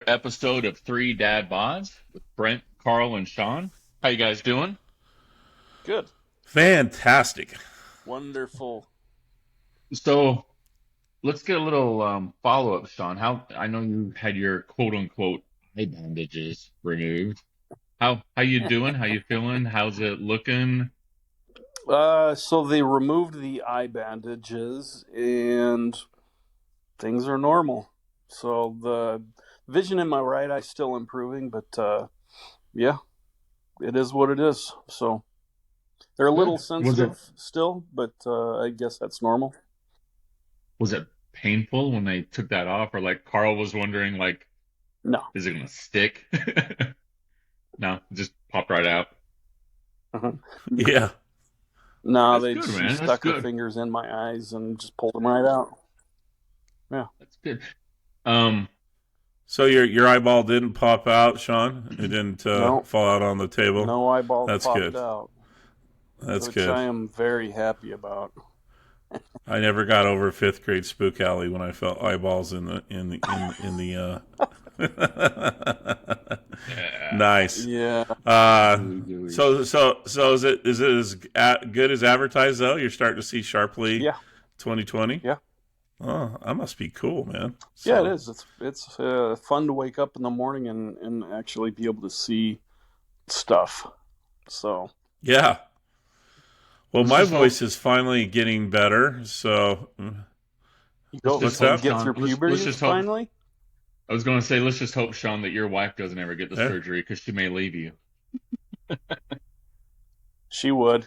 episode of Three Dad Bods with Brent, Carl, and Sean. How you guys doing? Good. Fantastic. Wonderful. So let's get a little follow up, Sean. How I know you had your quote unquote eye bandages removed. How you doing? How you feeling? How's it looking? So they removed the eye bandages and things are normal. So the vision in my right eye is still improving, but yeah, it is what it is. So they're a little Good. sensitive still, but I guess that's normal. Was it painful when they took that off, or like Carl was wondering, like, No. is it gonna stick? No, it just popped right out. Uh-huh. Yeah. No, That's good, she man. That's stuck her good. fingers in my eyes and just pulled them right out. Yeah. That's good. Um, So your eyeball didn't pop out, Sean. It didn't No, fall out on the table. no eyeballs That's popped good. out, That's which good. I am very happy about. I never got over fifth grade spook alley when I felt eyeballs in the. yeah. Nice. Yeah. Gooey, gooey. So is it as good as advertised though? You're starting to see sharply Yeah. 2020. Yeah. Oh, that must be cool, man. Yeah, it So is. It's fun to wake up in the morning and actually be able to see stuff. So yeah. Well, Let's my just hope. voice is finally getting better. So you Let's go just what's hope, you that? get Sean. through Let's puberty just hope. finally. I was going to say, let's just hope, Sean, that your wife doesn't ever get the Yeah. surgery because she may leave you. She would.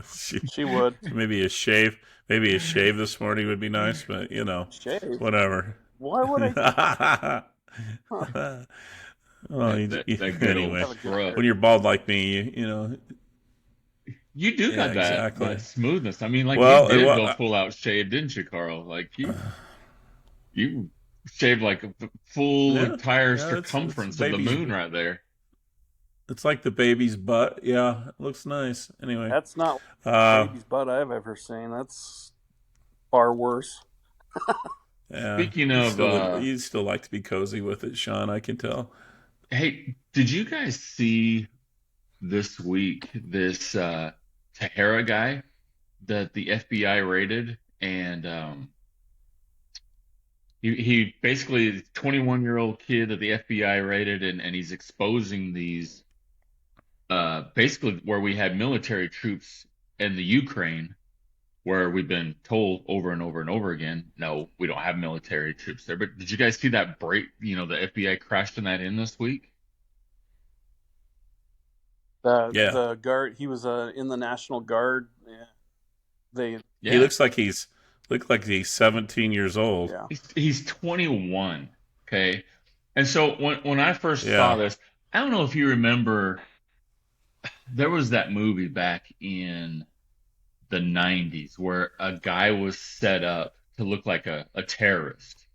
She- She would maybe a shave. Maybe a shave this morning would be nice, but shave. whatever. Why would I? Huh. Well, That good old anyway, Have a good scrub. when hair. you're bald like me, you know, You do yeah, got that exactly. smoothness. I mean, like you Well, did go full out shave, didn't you, Carl? Like you shaved like a full yeah, entire yeah, it's circumference of the moon right there. it's like the baby's butt. Yeah, it looks nice. Anyway, That's not uh, baby's butt I've ever seen. That's far worse. yeah, Speaking of, you still like to be cozy with it, Sean. I can tell. hey, did you guys see this week this Tahara guy that the FBI raided, and he basically 21-year-old kid that the FBI raided, and he's exposing these basically where we had military troops in the Ukraine, where we've been told over and over and over again, no, we don't have military troops there. But did you guys see that break? The FBI crashed in that in this week. Yeah, The guard. He was in the National Guard. Yeah. They. he Yeah, looks like he's 17 years old. Yeah. he's 21. Okay, and so when I first saw Yeah. this, I don't know if you remember, there was that movie back in the 90s where a guy was set up to look like a terrorist,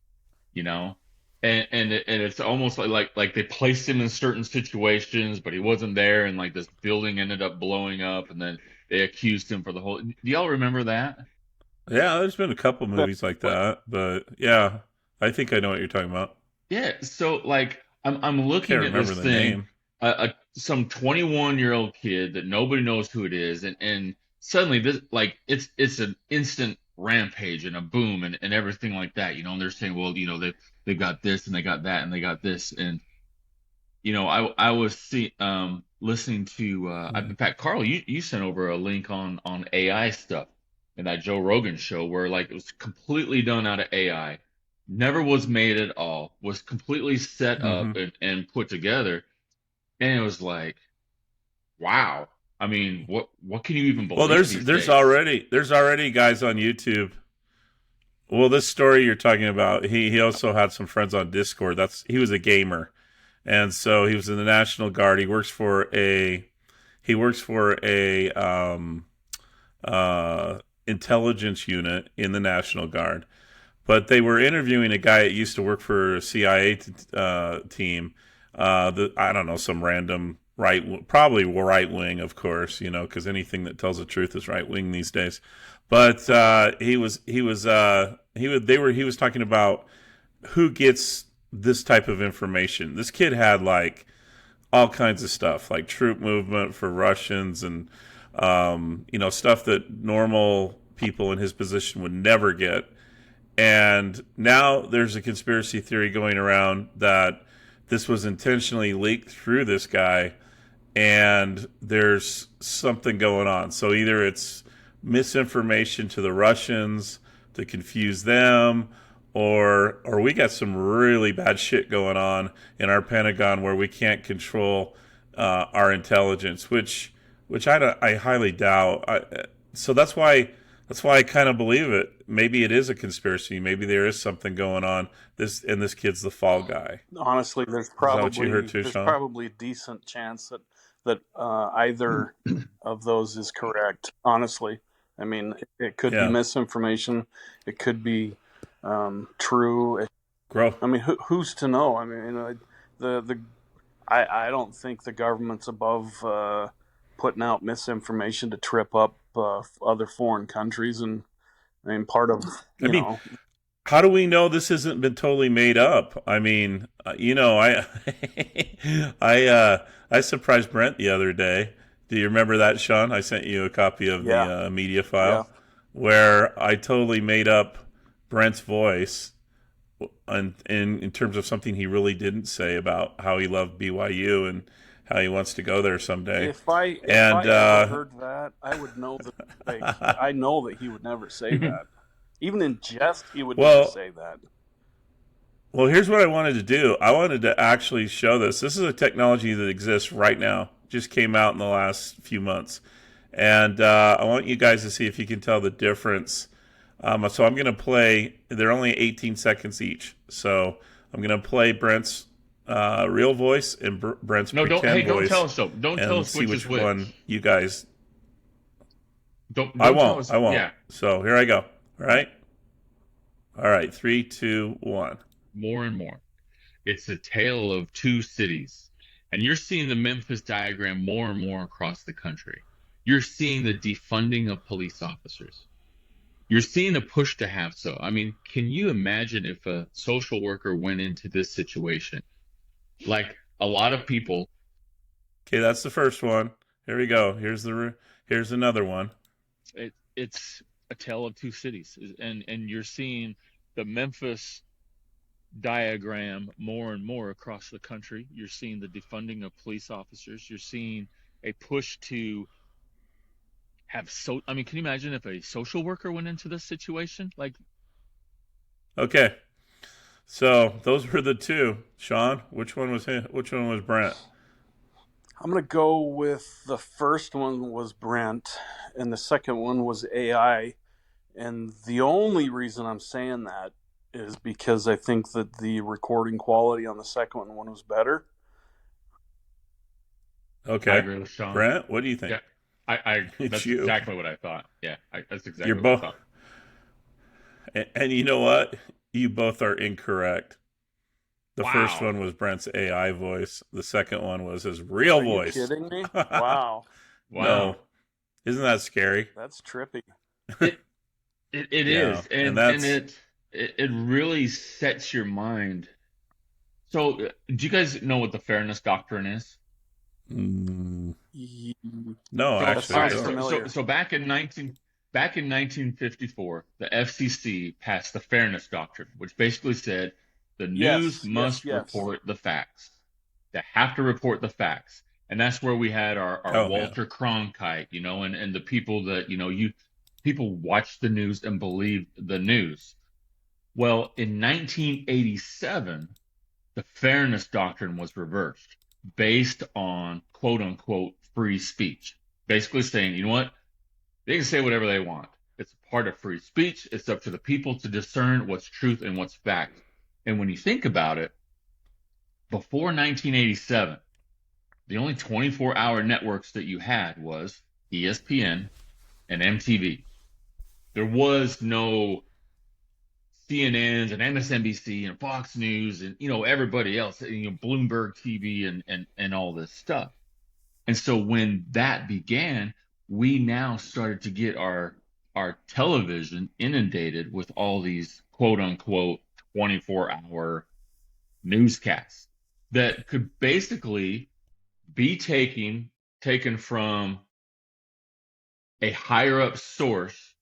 you know? And it's almost like they placed him in certain situations, but he wasn't there, and like this building ended up blowing up, and then they accused him for the whole. Do y'all remember that? Yeah, there's been a couple movies like What? that, but yeah, I think I know what you're talking about. Yeah. So like I'm I can't looking at remember this the thing, name. some 21-year-old kid that nobody knows who it is, and suddenly this like it's an instant rampage and a boom and everything like that, and they're saying, well, they've got this and they got that and they got this, and I was listening to in Mhm. fact, Carl, you sent over a link on AI stuff in that Joe Rogan show where like it was completely done out of AI, never was made at all, was completely set up Mhm. and put together, and it was like, wow. I mean, what can you even Well, believe these days? there's already guys on YouTube. Well, this story you're talking about, he also had some friends on Discord. He was a gamer, and so he was in the National Guard. He works for a intelligence unit in the National Guard. But they were interviewing a guy that used to work for a CIA team. I don't know, some random probably right wing, of course, because anything that tells the truth is right wing these days. But he was talking about who gets this type of information. This kid had like all kinds of stuff, like troop movement for Russians and stuff that normal people in his position would never get. And now there's a conspiracy theory going around that this was intentionally leaked through this guy, and there's something going on. So either it's misinformation to the Russians to confuse them, or we got some really bad shit going on in our Pentagon where we can't control our intelligence, which I highly doubt. So that's why I kind of believe it. Maybe it is a conspiracy. Maybe there is something going on. This kid's the fall guy. Honestly, Is that what you heard too, there's Sean? probably a decent chance that either of those is correct. Honestly, I mean, it could be Yeah. misinformation. It could be true. Grow. I mean, who's to know? I mean, the I don't think the government's above putting out misinformation to trip up other foreign countries, and I mean, part of I you mean, know, how do we know this hasn't been totally made up? I mean, I I surprised Brent the other day. Do you remember that, Sean? I sent you a copy of yeah, the media yeah. file where I totally made up Brent's voice in terms of something he really didn't say about how he loved BYU and how he wants to go there someday. If And I ever heard that, I would know that. Like, I know that he would never say that. Even in jest, he would never well, say that. Well, here's what I wanted to do. I wanted to actually show this. This is a technology that exists right now. Just came out in the last few months, and I want you guys to see if you can tell the difference. So I'm going to play. They're only 18 seconds each. So I'm going to play Brent's real voice and Brent's No, don't. Hey, pretend don't tell voice, us though. Don't tell and us see which is which one which. you guys. I Don't tell won't. us. I won't. Yeah, So here I go. All right. All right. Three, two, one. more and more. It's a tale of two cities. And you're seeing the Memphis diagram more and more across the country. You're seeing the defunding of police officers. You're seeing the push to have so. I mean, can you imagine if a social worker went into this situation? Like a lot of people, Okay, that's the first one. Here we go. Here's another one. it's a tale of two cities. And you're seeing the Memphis diagram more and more across the country. You're seeing the defunding of police officers. You're seeing a push to have I mean, can you imagine if a social worker went into this situation? Like, Okay, so those were the two. Sean, which one was him? Which one was Brent? I'm gonna go with the first one was Brent, and the second one was AI. And the only reason I'm saying that is because I think that the recording quality on the second one was better. I Okay, agree with Sean. Brent, what do you think? Yeah, I It's that's you. exactly what I thought. Yeah, that's You're exactly what I both, thought. and you know what? You both are incorrect. The first Wow. one was Brent's AI voice. The second one was his real Are you voice. kidding me? Wow, Wow. No, isn't that scary? that's trippy. It it Yeah, is, and and that's it really sets your mind. So, do you guys know what the fairness doctrine is? mm, Ye- no, So, That all actually, I right. sounds don't. familiar. So back in 1954, the FCC passed the fairness doctrine, which basically said the news Yes, yes, must yes. report the facts. They have to report the facts, and that's where we had our Oh yeah. Walter Cronkite, and the people that people watched the news and believed the news. Well, in 1987, the fairness doctrine was reversed based on quote unquote free speech. Basically saying, you know what? They can say whatever they want. It's part of free speech. It's up to the people to discern what's truth and what's fact. And when you think about it, before 1987, the only 24-hour networks that you had was ESPN and MTV. There was no CNNs and MSNBC and Fox News and everybody else, Bloomberg TV and all this stuff. And so when that began, we now started to get our television inundated with all these quote unquote 24-hour newscasts that could basically be taken from a higher up source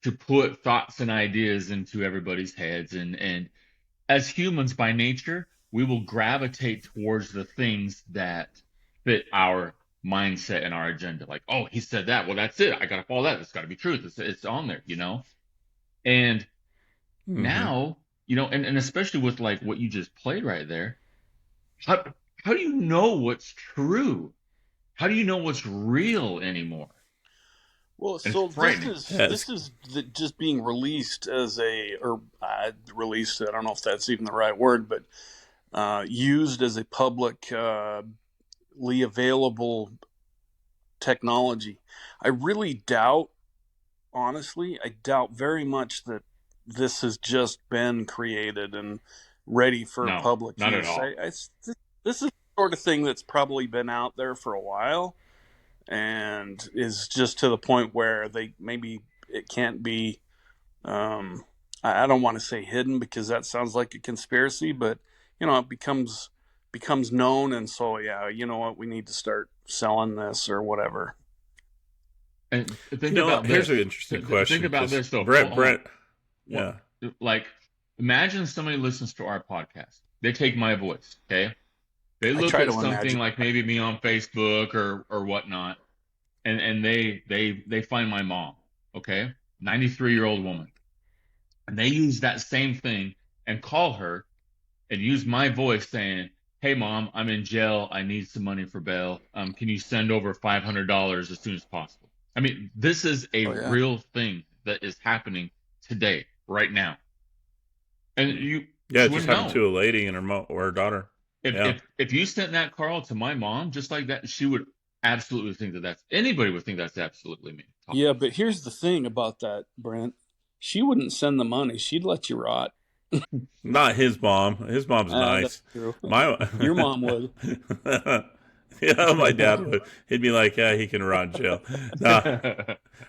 to put thoughts and ideas into everybody's heads. And as humans by nature, we will gravitate towards the things that fit our mindset and our agenda. Like, oh, he said that. Well, that's it. I got to follow that. It's got to be truth. It's on there, you know? And Mm-hmm. now, and especially with like what you just played right there, how, how do you know what's true? How do you know what's real anymore? Well, And it's so this frightening. is Yes. this is just being released as released. I don't know if that's even the right word, but used as a publicly available technology. I really doubt, honestly, I doubt very much that this has just been created and ready for No, public not at use. all. This is the sort of thing that's probably been out there for a while and is just to the point where they maybe it can't be. Um, I don't want to say hidden because that sounds like a conspiracy, but it becomes known, and so yeah, you know what, we need to start selling this or whatever. And think about Here's an this. interesting Think question about because this though. Hold on. Brett, What, yeah, like, imagine somebody listens to our podcast. They take my voice, okay? They I look try at to something imagine. like maybe me on Facebook or whatnot, and they find my mom, okay? 93-year-old woman. And they use that same thing and call her and use my voice saying, "Hey mom, I'm in jail. I need some money for bail. Can you send over $500 as soon as possible?" I mean, this is a Oh yeah. real thing that is happening today, right now. And yeah. you It just wouldn't happened know. to a lady and or her daughter. If Yeah. if if you sent that Carl to my mom just like that, she would absolutely think that that's anybody would think that's absolutely me talking. Yeah, but here's the thing about that, Brent. She wouldn't send the money. She'd let you rot. Not his mom. His mom's That's nice. true. My Your mom would. yeah, my dad would. He'd be like, "Yeah, he can rot in jail." Nah,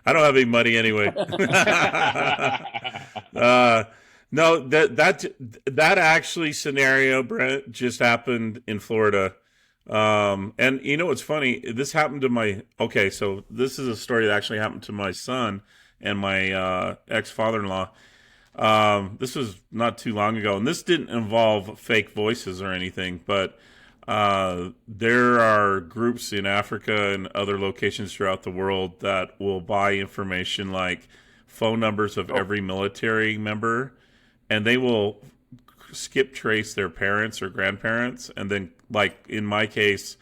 I don't have any money anyway. uh, no, that actually scenario, Brent, just happened in Florida. And you know what's funny? This happened to my. Okay, so this is a story that actually happened to my son and my ex father-in-law. This was not too long ago, and this didn't involve fake voices or anything, but there are groups in Africa and other locations throughout the world that will buy information like phone numbers of Oh, every military member, and they will skip trace their parents or grandparents. And then, like in my case,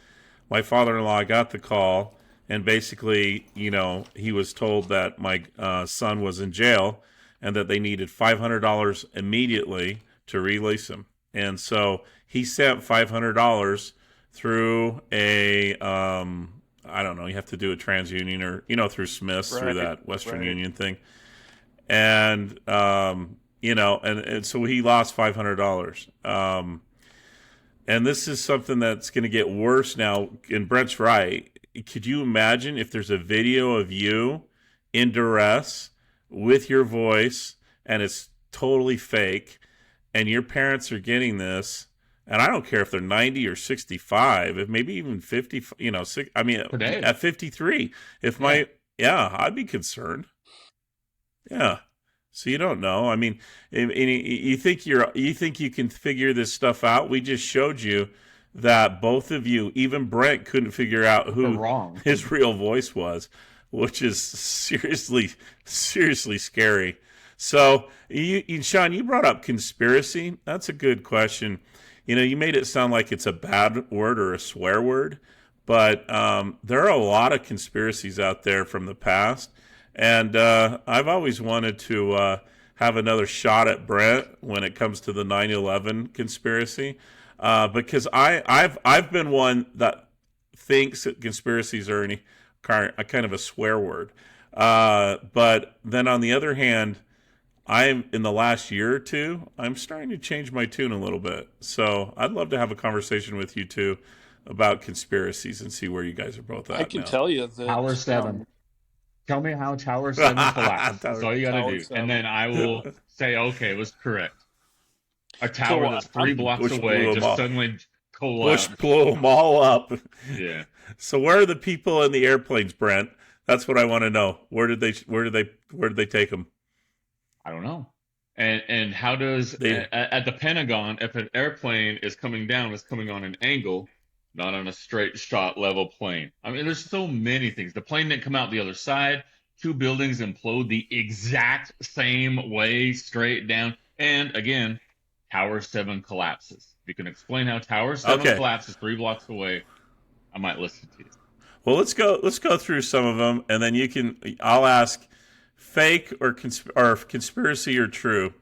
my father in law got the call, and basically, he was told that my son was in jail and that they needed $500 immediately to release him. And so he sent $500 through I don't know, you have to do a TransUnion or, through Smith's, through right, that Western right. Union thing. And, and so he lost $500. And this is something that's going to get worse now. And Brent's right. Could you imagine if there's a video of you in duress with your voice and it's totally fake and your parents are getting this? And I don't care if they're 90 or 65, if maybe even 50, I mean, Today. at 53, if Yeah. I'd be concerned. Yeah. So you don't know. I mean, you think you think you can figure this stuff out? We just showed you that both of you, even Brent, couldn't figure out We're who wrong. his real voice was, which is seriously scary. So, Sean, you brought up conspiracy. That's a good question. You made it sound like it's a bad word or a swear word, but there are a lot of conspiracies out there from the past. And I've always wanted to have another shot at Brent when it comes to the 9/11 conspiracy, because I've been one that thinks that conspiracies are a kind of a swear word. But then on the other hand, I'm in the last year or two, I'm starting to change my tune a little bit. So I'd love to have a conversation with you two about conspiracies and see where you guys are both I at can now. tell you Tower that 7. Tell me how Tower 7 collapsed. That's all you got to Tower do. And then Seven. I will say, okay, it was correct. A So tower that's three I'm blocks Bush away blew them just all. suddenly Bush collapsed. blew them all up. Yeah, So where are the people in the airplanes, Brent? That's what I want to know. Where did they take them? I don't know. And how does They at the Pentagon, if an airplane is coming down, it's coming on an angle, not on a straight shot level plane. I mean, there's so many things. The plane didn't come out the other side. Two buildings implode the exact same way, straight down. And again, Tower 7 collapses. If you can explain how Tower 7 okay. collapses 3 blocks away, I might listen to you. Well, let's go through some of them, and then you can. I'll ask fake or conspiracy or true,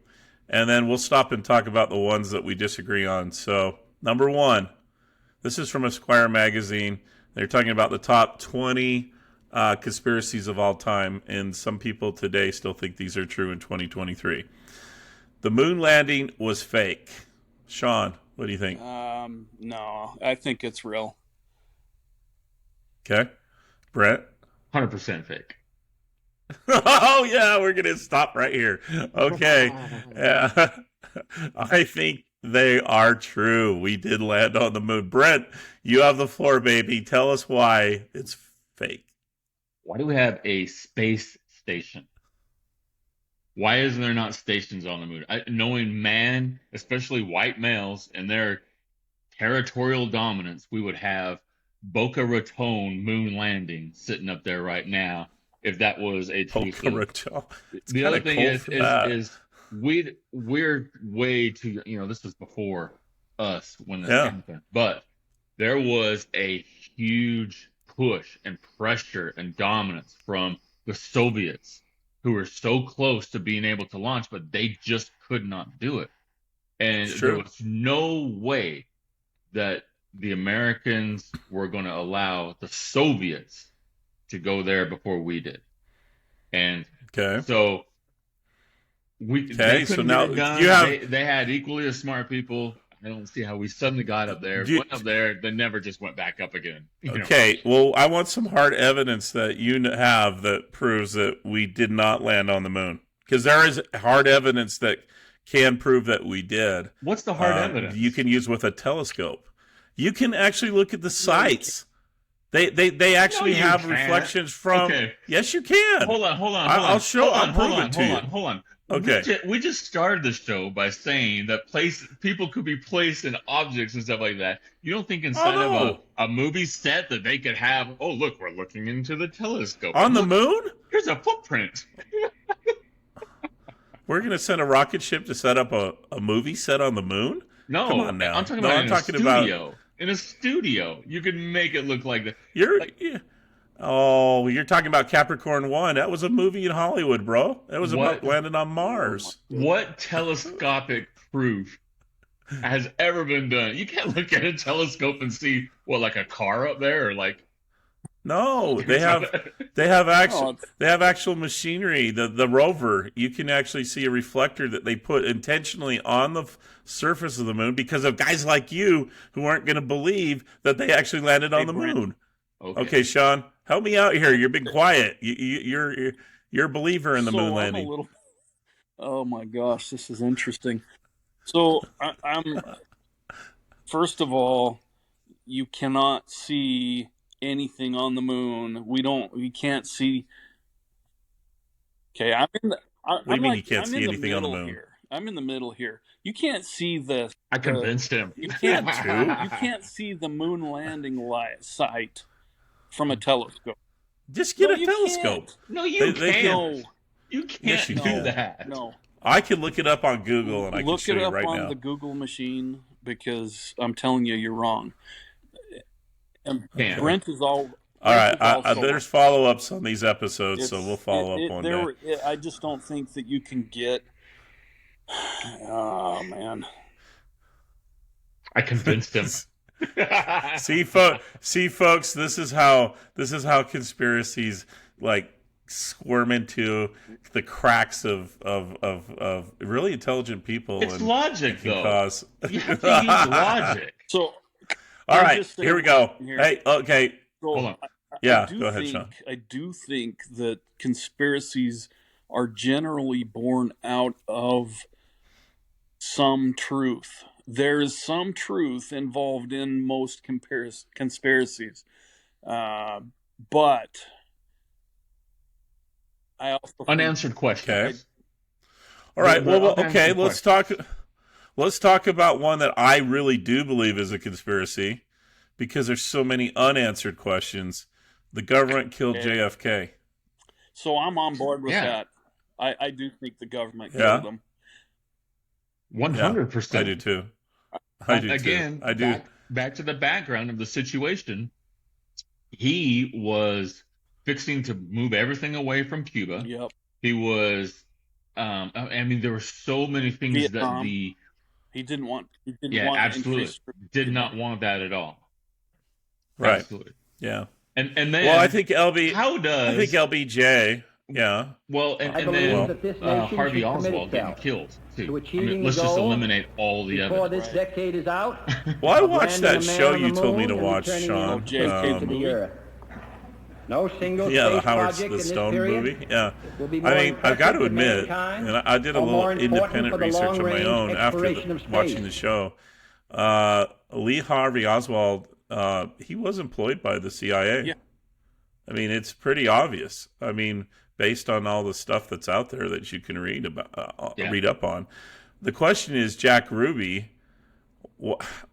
and then we'll stop and talk about the ones that we disagree on. So number one, this is from Esquire magazine. They're talking about the top 20 conspiracies of all time, and some people today still think these are true in 2023. The moon landing was fake. Sean, what do you think? no, I think it's real. Okay, Brett. 100% fake. Oh yeah, we're gonna stop right here. Okay, I think they are true. We did land on the moon. Brent, you have the floor, baby. Tell us why it's fake. Why do we have a space station? Why is there not stations on the moon? Knowing man, especially white males, and their territorial dominance, we would have Boca Raton moon landing sitting up there right now if that was a true Boca thing. Raton. It's The kind other of thing cold for that. is we're way too, this was before us when this Yeah, happened, but there was a huge push and pressure and dominance from the Soviets who were so close to being able to launch, but they just could not do it. it's And there true. was no way that the Americans were going to allow the Soviets to go there before we did. And Okay. so they Okay. So couldn't get now it you done. have. They had equally as smart people. I don't see how we suddenly got up there, Do you, went up there, then never just went back up again. okay. Well, I want some hard evidence that you have that proves that we did not land on the moon, because there is hard evidence that can prove that we did. What's the hard You evidence? can use with a telescope. You can actually look at the No, you can't. sites. They No, actually you have can't. reflections from. Okay, Yes, you can. hold on, hold on, hold I'll on, show. hold I'll on, hold prove it on, to hold you. on, hold on. Okay. We just started the show by saying that people could be placed in objects and stuff like that. You don't think Oh inside of no, a movie set that they could have, oh, look, we're looking into the telescope. on And the look, moon? here's a footprint. We're gonna send a rocket ship to set up a movie set on the moon? Come No, on I'm now. talking No, about I'm in a talking about studio. In a studio, you could make it look like that. you're. Like Yeah. Oh, you're talking about Capricorn One. That was a movie in Hollywood, bro. That was what landed on Oh my Mars. goodness. what telescopic proof has ever been done? You can't look at a telescope and see what, like a car up there, or like No, No, it's they have actual machinery. The rover, you can actually see a reflector that they put intentionally on the surface of the moon because of guys like you who aren't going to believe that they actually landed hey on the Brent. moon. okay. Okay, Sean, help me out here. You're being quiet. You're a believer in the moon So I'm a landing. little. Oh my gosh, this is interesting. So I'm first of all, you cannot see anything on the moon. We don't. We can't see. Okay, I'm in the. What do you I'm mean you like can't I'm see in the anything on the middle moon? here. I'm in the middle here. You can't see I the convinced him. you You can't got to. you can't see the moon landing site from a telescope. Just get No, a you telescope. can't. No, you They can. can't. No, You Yes, you can't do no, can. that. no. I can look it up on Google and I can Look show it you up right on the now. Google machine because I'm telling you, you're wrong. And Can't. Okay. All Brent right. is also wrong. There's follow ups on these episodes, so we'll It's follow up one day. I just don't think that you can get. Oh man. I convinced him. See, folks, this is how conspiracies like squirm into the cracks of really intelligent people It's and logic, can though. cause. You have to use logic. So All can I right, just say here we one go. thing here? Hey, okay, Hold So on. yeah, go ahead, Sean. I do think that conspiracies are generally born out of some truth. There's some truth involved in most conspiracies, but I also think Unanswered Okay. I questions. All right. The Well, okay. unanswered questions. Let's talk about one that I really do believe is a conspiracy because there's so many unanswered questions. The government killed JFK. so I'm on board with Yeah, that. I do think the government killed Yeah. him. Yeah. I 100%. do too. I But do too. again, I do. back to the background of the situation. He was fixing to move everything away from Cuba. Yep. He was, I mean, there were so many things that Vietnam. He didn't want yeah, absolutely increased did Vietnam. not want that at all. Right. Absolutely. Yeah. And Well, then how I think does LBJ. Yeah. well, I and believe then that this nation Harvey should commit Oswald getting itself killed to too. I achieving mean, the let's just goal eliminate all the before evidence. this decade is out. Well, I of watched landing that a man show on the you told me moon to and watch, returning Sean. JFK to the Earth. No single Yeah, the space Howard project the in this Stone period movie. Yeah, will be more I mean, I've got to impressive to admit, mankind and I did a or little more important independent for the research on my long-range own after exploration of space. watching the show. Lee Harvey Oswald, he was employed by the CIA. Yeah. I mean, it's pretty obvious. I mean, based on all the stuff that's out there that you can read about, Yeah. read up on. The question is, Jack Ruby.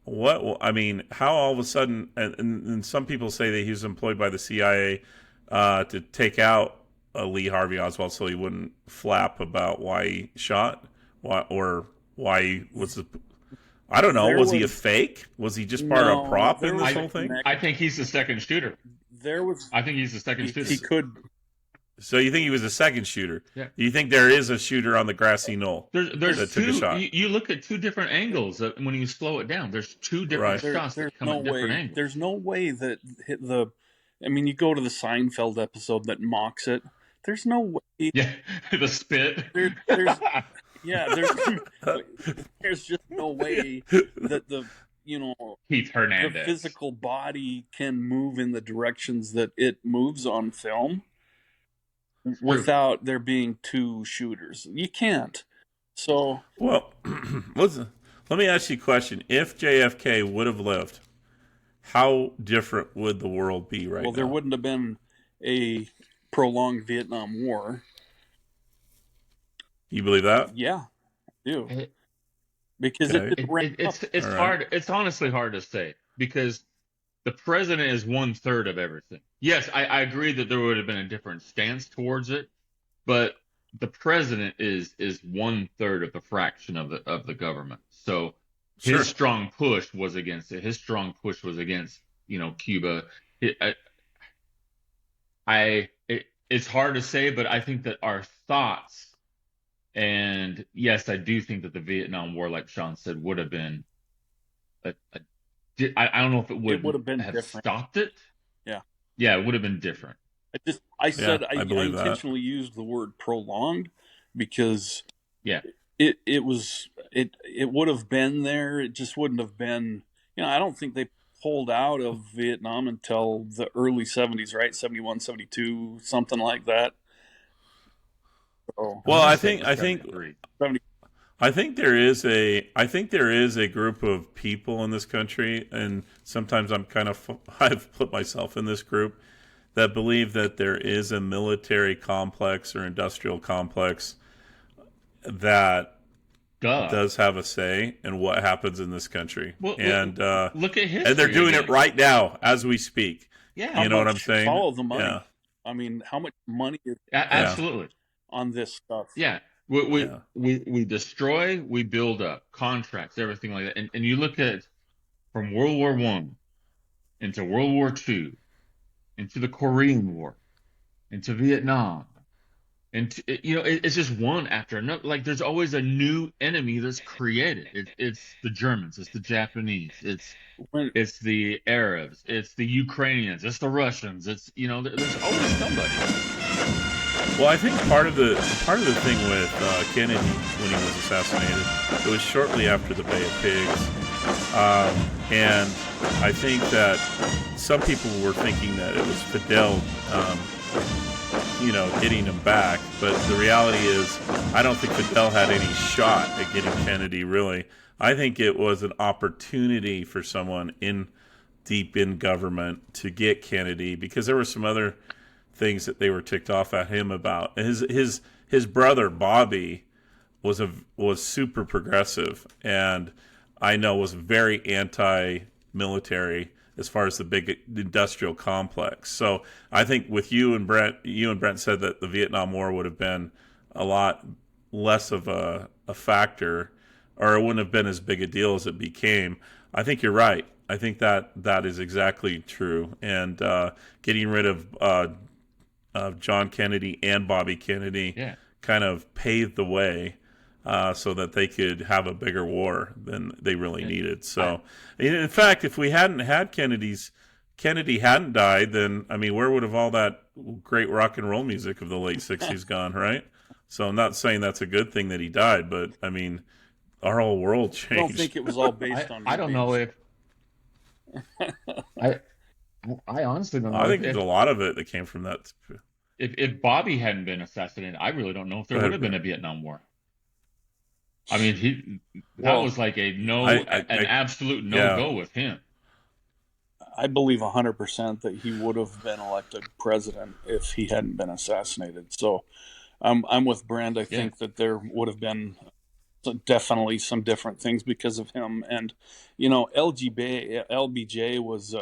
What I mean, how all of a sudden, and some people say that he was employed by the CIA to take out Lee Harvey Oswald so he wouldn't flap about why he shot, why he was. I don't know. There Was he a was- fake? Was he just part of a prop there in was this a whole thing? connection. I think he's the second shooter. There was I think he's the second shooter. he could. So you think he was a second shooter? Yeah. You think there is a shooter on the grassy knoll There's that took a two. shot? You look at two different angles when you slow it down. There's two different Right. shots There's that come no at different way. angles. There's no way that hit the. I mean, you go to the Seinfeld episode that mocks it. There's no way. Yeah, the spit. There's there's just no way that the Keith the Hernandez. physical body can move in the directions that it moves on film without there being two shooters. You can't. So Well, let me ask you a question. If JFK would have lived, how different would the world be right now? there wouldn't have been a prolonged Vietnam War. You believe that? Yeah, I do. It- Because Okay. it didn't ramp up. It's All right. hard. It's honestly hard to say because the president is 1/3 of everything. Yes, I agree that there would have been a different stance towards it, but the president is 1/3 of the fraction of the government. So his Sure. strong push was against it. His strong push was against Cuba. It's hard to say, but I think that our thoughts. And yes, I do think that the Vietnam War, like Sean said, would have been I don't know if it would have been have different. stopped it. Yeah. Yeah, it would have been different. I said I I believe that. intentionally used the word prolonged because Yeah. it would have been there. It just wouldn't have been. I don't think they pulled out of Vietnam until the early 70s, right? 71, 72, something like that. So, Well, I'm I gonna say think it was I think 73. 70, I think there is a group of people in this country, and sometimes I've put myself in this group that believe that there is a military complex or industrial complex that Duh. does have a say in what happens in this country, Well, and look at history. and they're doing again. it right now as we speak. Yeah. You know what I'm much- saying? Follow the money. Yeah. I mean, how much money is Absolutely. on this stuff? Yeah. Yeah. We destroy, we build up contracts, everything like that. And you look at from World War One into World War Two, into the Korean War, into Vietnam, and it's just one after another. Like there's always a new enemy that's created. It's the Germans, it's the Japanese, When- it's the Arabs, it's the Ukrainians, it's the Russians. It's there's always somebody. Well, I think part of the thing with Kennedy when he was assassinated, it was shortly after the Bay of Pigs, and I think that some people were thinking that it was Fidel getting him back. But the reality is, I don't think Fidel had any shot at getting Kennedy, really. I think it was an opportunity for someone deep in government to get Kennedy, because there were some other things that they were ticked off at him about. His brother Bobby was super progressive, and I know was very anti-military as far as the big industrial complex. So I think with you and Brent said that the Vietnam War would have been a lot less of a factor, or it wouldn't have been as big a deal as it became. I think you're right. I think that is exactly true. And getting rid of John Kennedy and Bobby Kennedy Yeah. kind of paved the way so that they could have a bigger war than they really needed. So, in fact, if we hadn't had Kennedy hadn't died, then I mean, where would have all that great rock and roll music of the late '60s gone, right? So I'm not saying that's a good thing that he died, but I mean, our whole world I don't think changed. it was all based on I don't know movies. if I honestly don't I know think there's a lot of it that came from that. if Bobby hadn't been assassinated, I really don't know if Go there would ahead, have been a Brent. Vietnam War. I mean, that Well, was like an I absolute no yeah. go with him. I believe 100% that he would have been elected president if he hadn't been assassinated. So I'm with Brand. I Yeah. think that there would have been definitely some different things because of him. And, LBJ was,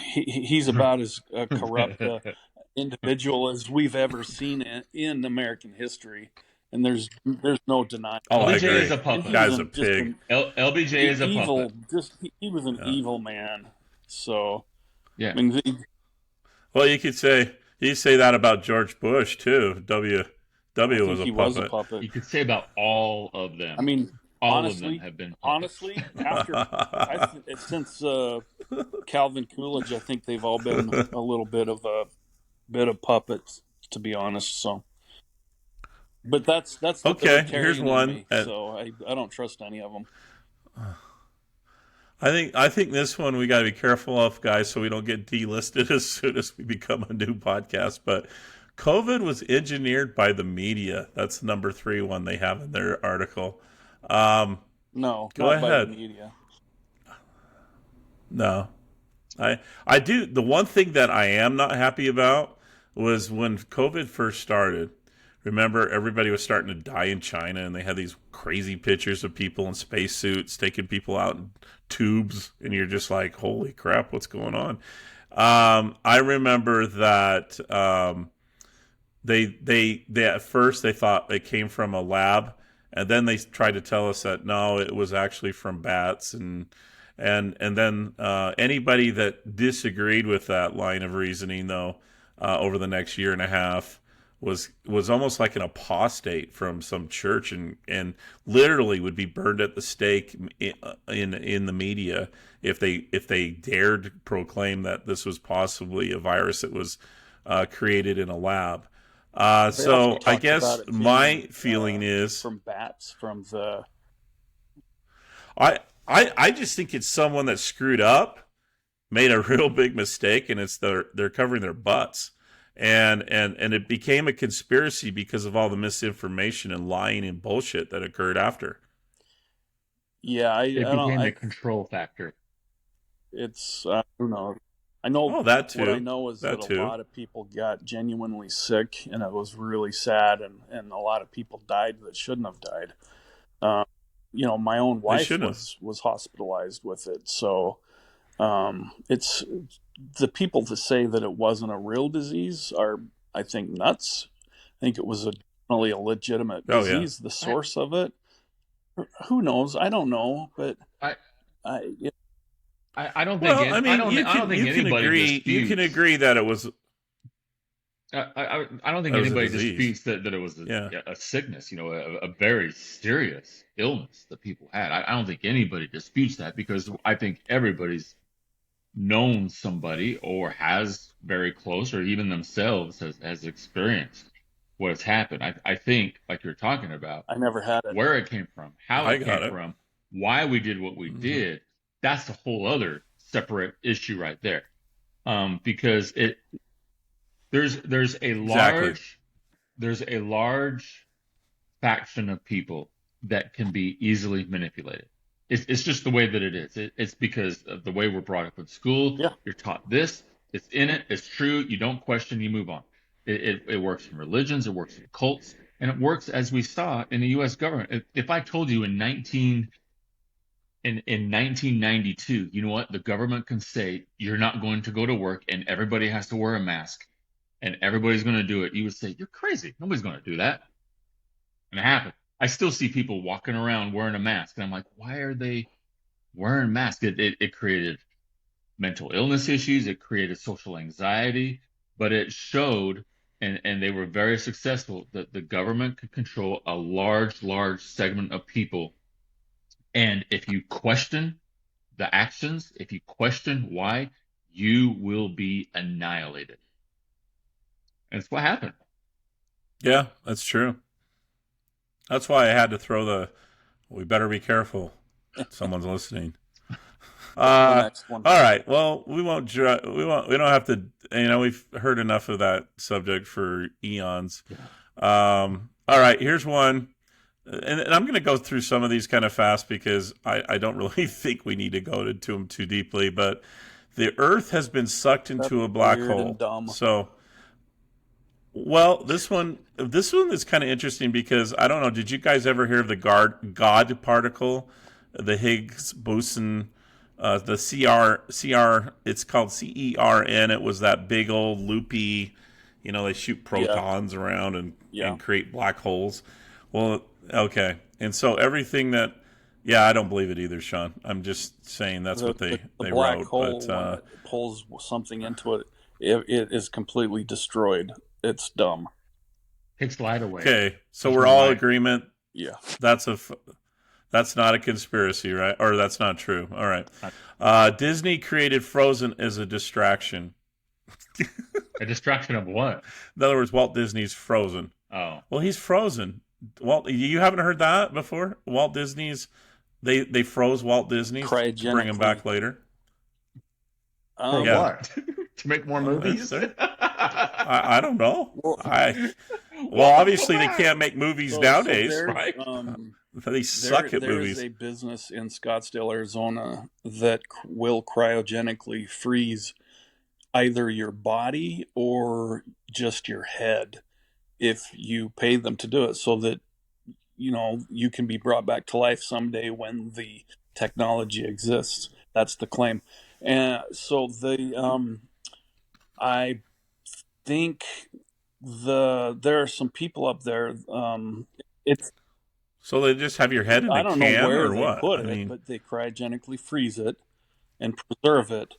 he's about as corrupt individual as we've ever seen in American history. And there's no denying Oh, I that. LBJ is agree. a And he puppet. was Guy's a just pig. LBJ is a evil. puppet. He was an Yeah. evil man. So Yeah. I mean, Well, you could say that about George Bush too. I W think was a he was a puppet. puppet. You could say about all of I them. mean, All of them honestly, have been puppets. honestly, since Calvin Coolidge, I think they've all been a little bit of puppets, to be honest. So, but that's the Okay, here's libertarian in one. me. So I don't trust any of them. I think this one we got to be careful of, guys, so we don't get delisted as soon as we become a new podcast. But COVID was engineered by the media. That's the number 3 one they have in their article. Um, No, Go not by the ahead. media. No, I do. The one thing that I am not happy about was when COVID first started. Remember, everybody was starting to die in China, and they had these crazy pictures of people in spacesuits taking people out in tubes, and you're just like, "Holy crap, what's going on?" I remember that they at first they thought it came from a lab, and then they tried to tell us that no, it was actually from bats, and then anybody that disagreed with that line of reasoning, though, over the next year and a half was almost like an apostate from some church, and literally would be burned at the stake in the media if they dared proclaim that this was possibly a virus that was created in a lab. They also So I talked guess about it my being feeling is from bats from the. I just think it's someone that screwed up, made a real big mistake, and they're covering their butts. And it became a conspiracy because of all the misinformation and lying and bullshit that occurred after. Yeah, I It don't. became a control factor. It's I don't know. I know Oh, that what I too. know is that That a too. lot of people got genuinely sick, and it was really sad, and a lot of people died that shouldn't have died. Um, my own They wife shouldn't have. was hospitalized with it, so it's the people to say that it wasn't a real disease are, I think, nuts. I think it was definitely a legitimate Oh yeah. disease. The I, source of it, who knows? I don't know, but I, I I don't think Well, I mean, I don't think anybody you can disputes. agree that it was I don't think a anybody disease. disputes that it was Yeah. a sickness, a very serious illness that people had. I don't think anybody disputes that because I think everybody's known somebody or has very close or even themselves has experienced what has happened. I think, like you're talking about, I never had it. where it came from, how I it got came it. from, why we did what we Hmm. did, that's a whole other separate issue right there. Because There's a Exactly. large faction of people that can be easily manipulated. It's just the way that it is. It's because of the way we're brought up in school. Yeah. You're taught this, it's in it, it's true. You don't question, you move on. It works in religions, it works in cults, and it works as we saw in the U.S. government. If I told you in 1992, you know what? The government can say you're not going to go to work and everybody has to wear a mask and everybody's going to do it. You would say, you're crazy. Nobody's going to do that. And it happened. I still see people walking around wearing a mask. And I'm like, why are they wearing masks? It created mental illness issues. It created social anxiety, but it showed, and they were very successful, that the government could control a large segment of people. And if you question the actions, if you question why, you will be annihilated. And it's what happened. Yeah, that's true. That's why I had to throw the. We better be careful. Someone's listening. The next one. All right. Well, we won't. We won't. We don't have to. We've heard enough of that subject for eons. All right. Here's one, and I'm going to go through some of these kind of fast because I don't really think we need to go into them too deeply. But the Earth has been sucked into a black weird hole. and dumb. So, well, this one is kind of interesting because I don't know. Did you guys ever hear of the God particle, the Higgs boson? The CR, it's called CERN. It was that big old loopy, they shoot protons around and create black holes. Well, okay. And so everything that, I don't believe it either, Sean. I'm just saying that's what they black wrote. hole, But when it pulls something into it, it is completely destroyed. It's dumb. Takes light away. Okay, so we're all in light. agreement. Yeah. That's not a conspiracy, right? Or that's not true. All right. Disney created Frozen as a distraction. A distraction of what? In other words, Walt Disney's Frozen. Oh. Well, he's frozen. Walt, you haven't heard that before? Walt Disney's, they froze Walt Disney to bring him back later. For what? To make more movies? I don't know. Well, obviously they can't make movies nowadays, right? They suck at movies. There is a business in Scottsdale, Arizona that will cryogenically freeze either your body or just your head if you pay them to do it, so that you can be brought back to life someday when the technology exists. That's the claim. And so I think there are some people up there. It's So they just have your head in a can, I don't know where or they what? put it, but they cryogenically freeze it and preserve it.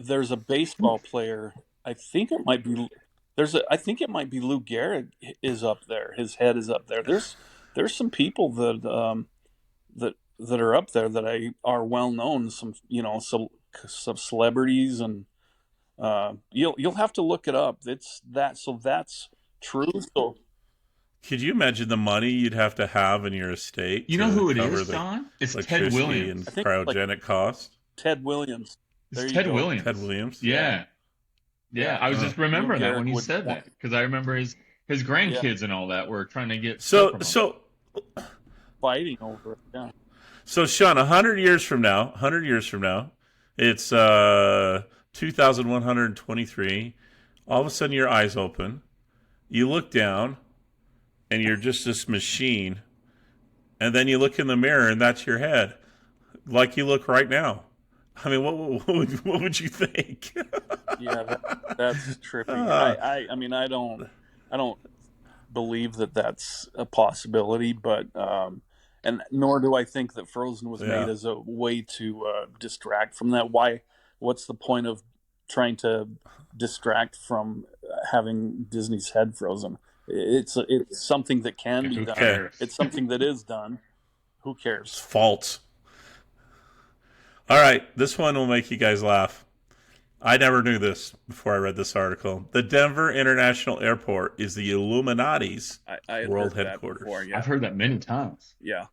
There's a baseball player. I think it might be. I think it might be Lou Gehrig is up there. His head is up there. There's some people that are up there that are well known. Some celebrities, and you'll have to look it up. That's true. So. Could you imagine the money you'd have to have in your estate? You know who it cover is, the Don? It's Ted electricity Williams. and cryogenic cost? Ted Williams. It's Ted Williams. Ted Williams. Yeah. I was just remembering that when you said that, because I remember his grandkids and all that were trying to get So fighting over it. Yeah. So Sean, 100 years from now, it's 2123. All of a sudden, your eyes open. You look down, and you're just this machine. And then you look in the mirror, and that's your head, like you look right now. I mean, what would you think? Yeah, that's trippy. I mean, I don't believe that that's a possibility, but and nor do I think that Frozen was made as a way to distract from that. Why? What's the point of trying to distract from having Disney's head frozen? It's something that can be done. Cares? It's something that is done. Who cares? It's false. All right, this one will make you guys laugh. I never knew this before I read this article. The Denver International Airport is the Illuminati's world headquarters. Before, yeah. I've heard that many times. Yeah.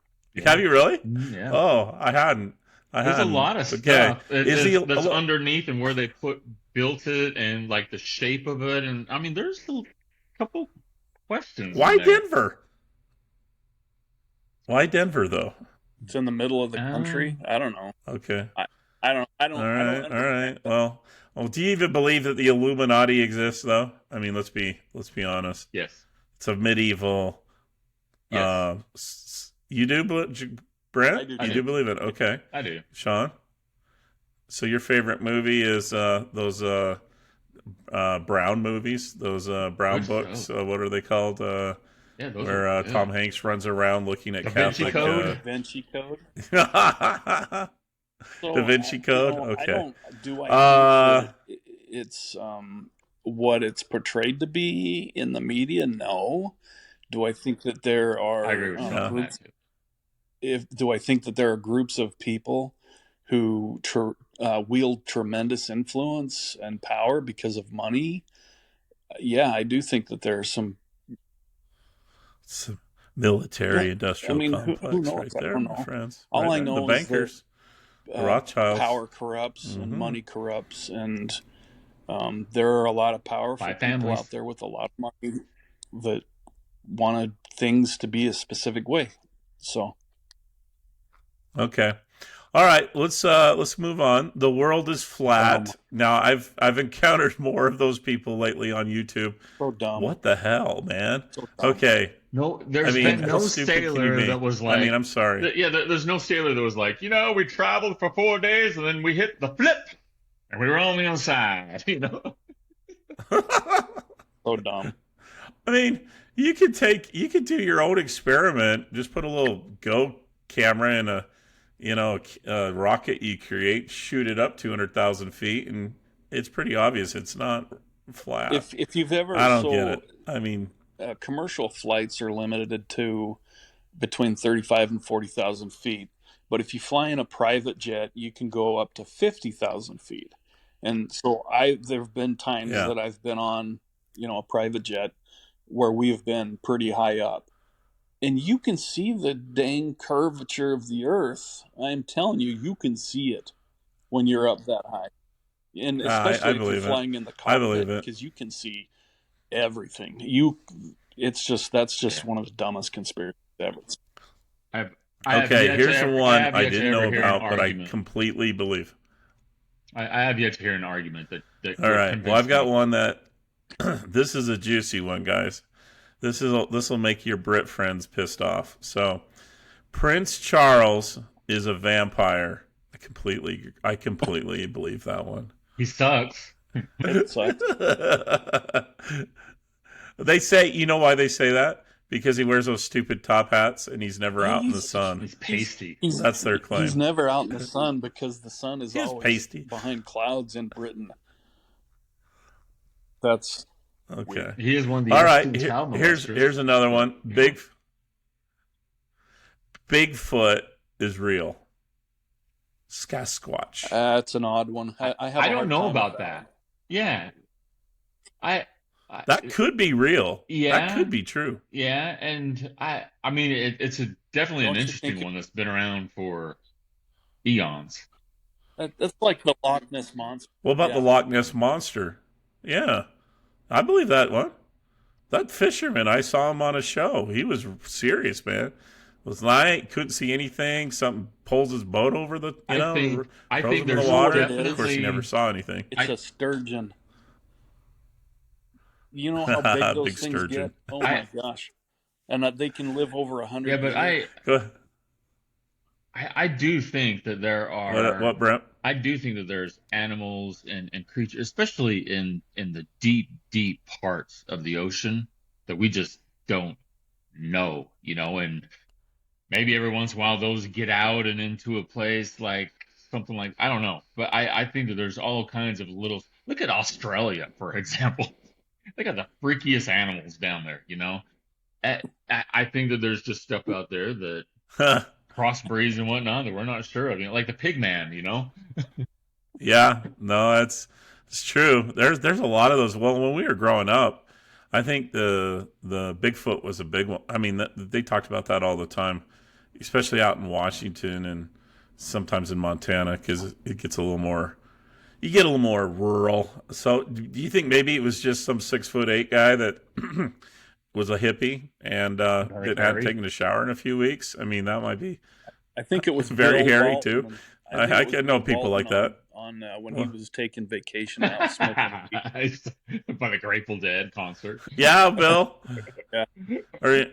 Have you really? Yeah. Oh, I hadn't. There's a lot of stuff that's underneath and where they put built it and like the shape of it, and I mean, there's a couple questions in Why there. Denver? Why Denver though? It's in the middle of the country. Um, I don't know. Okay. I don't All right. understand that. Well, do you even believe that the Illuminati exists though? I mean, let's be honest. yes, It's a medieval yes, you do Brent? I do I You too. do do, believe it. Okay. I do. Sean? So your favorite movie is those Brown movies, those Brown Which books. What are they called? yeah, those are Where Tom good. Hanks runs around looking at Da Vinci I Catholic. know Da Code. Vinci Code. Da So Vinci Code. I Okay. don't. Do I think Uh, that it's what it's portrayed to be in the media? No. Do I think that there I agree are with Sean on no. that groups? too. If do I think that there are groups of people who wield tremendous influence and power because of money? Yeah, I do think that there are some. It's a Yeah, military I industrial mean, who complex knows? right I there, don't my know. friends. All Right I there. The know is that bankers, the Rothschilds. power corrupts and Hmm. money corrupts, and there are a lot of powerful Five people out families. there with a lot of money that wanted things to be a specific way. So, Okay. All right, let's move on. The world is dumb, flat. Now I've encountered more of those people lately on YouTube. so dumb, What the hell, man? so dumb. Okay. No, I there's mean, been how no stupid can you sailor that be? was I mean, like, I'm sorry. yeah, there's no sailor that was like, we traveled for 4 days and then we hit the flip and we were on the other side, So dumb. I mean, you could do your own experiment. Just put a little Go camera in a rocket you create, shoot it up 200,000 feet, and it's pretty obvious it's not flat. If you've ever I don't get it. I mean, commercial flights are limited to between 35 and 40,000 feet. But if you fly in a private jet, you can go up to 50,000 feet. And so there have been times yeah. that I've been on, a private jet where we've been pretty high up. And you can see the dang curvature of the earth. I'm telling you, you can see it when you're up that high. And I especially if you're believe it. flying in the I believe cockpit, it. because you can see everything. That's just yeah. one of the dumbest conspiracies ever. I've, I have Okay, yet to here's the ever, I one have I yet to didn't ever know hear an about, but I argument. completely believe. I have yet to hear an argument that All would right. Well, convince I've got me. one that this is a juicy one, guys. This will make your Brit friends pissed off. So, Prince Charles is a vampire. I completely believe that one. He sucks. It sucks. They say, you know why they say that? Because he wears those stupid top hats and he's never Yeah, out in the sun. He's pasty. That's their he's claim. never out in the sun because the sun is He's always pasty. behind clouds in Britain. That's Okay. weird. He is one of the All right. Epstein child molesters. Here's another So, one. Bigfoot is real. Sasquatch. That's an odd one. I have I a don't hard know time about with that. Yeah. I That could be real. That yeah, could be true. yeah, and I mean it's definitely an Don't you interesting think one that's been around for eons. that's like the Loch Ness monster? What about the Yeah, Loch Ness monster? Yeah, I believe that one. That fisherman, I saw him on a show. He was serious, man. Was night, couldn't see anything. Something pulls his boat over I throws think him in the there's water. it is. Of course, he never definitely saw anything. it's I a sturgeon. You know how big those Big things sturgeon. get? Oh I my gosh! And they can live over yeah, 100 but years. I do think that there are What, Brent? I do think that there's animals and creatures, especially in the deep parts of the ocean that we just don't know, and maybe every once in a while those get out and into a place like something like I don't know, but I think that there's all kinds of little. Look at Australia, for example. They got the freakiest animals down there. I think that there's just stuff out there that crossbreeds and whatnot that we're not sure of, like the pig man. Yeah, no, it's true. There's a lot of those. Well, when we were growing up, I think the Bigfoot was a big one. I mean, they talked about that all the time, especially out in Washington and sometimes in Montana, because it gets a little more you get a little more rural. So, do you think maybe it was just some 6'8" guy that was a hippie and Very hadn't hairy. taken a shower in a few weeks? I mean, that might be I think it was very Bill hairy too. Walton. I think I it was can know Bill people like Walton that. on when he Well, was taking vacation out smoking weed. By the Grateful Dead concert. yeah, Bill. Yeah.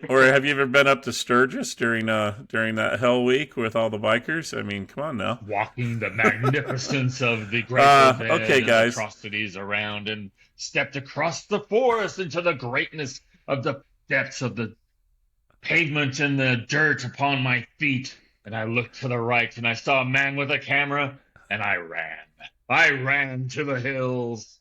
Or have you ever been up to Sturgis during that Hell Week with all the bikers? I mean, come on now. Walking the magnificence of the Grateful Okay, Dead and guys. atrocities around, and stepped across the forest into the greatness of the depths of the pavement and the dirt upon my feet. And I looked to the right and I saw a man with a camera, and I ran. I ran to the hills.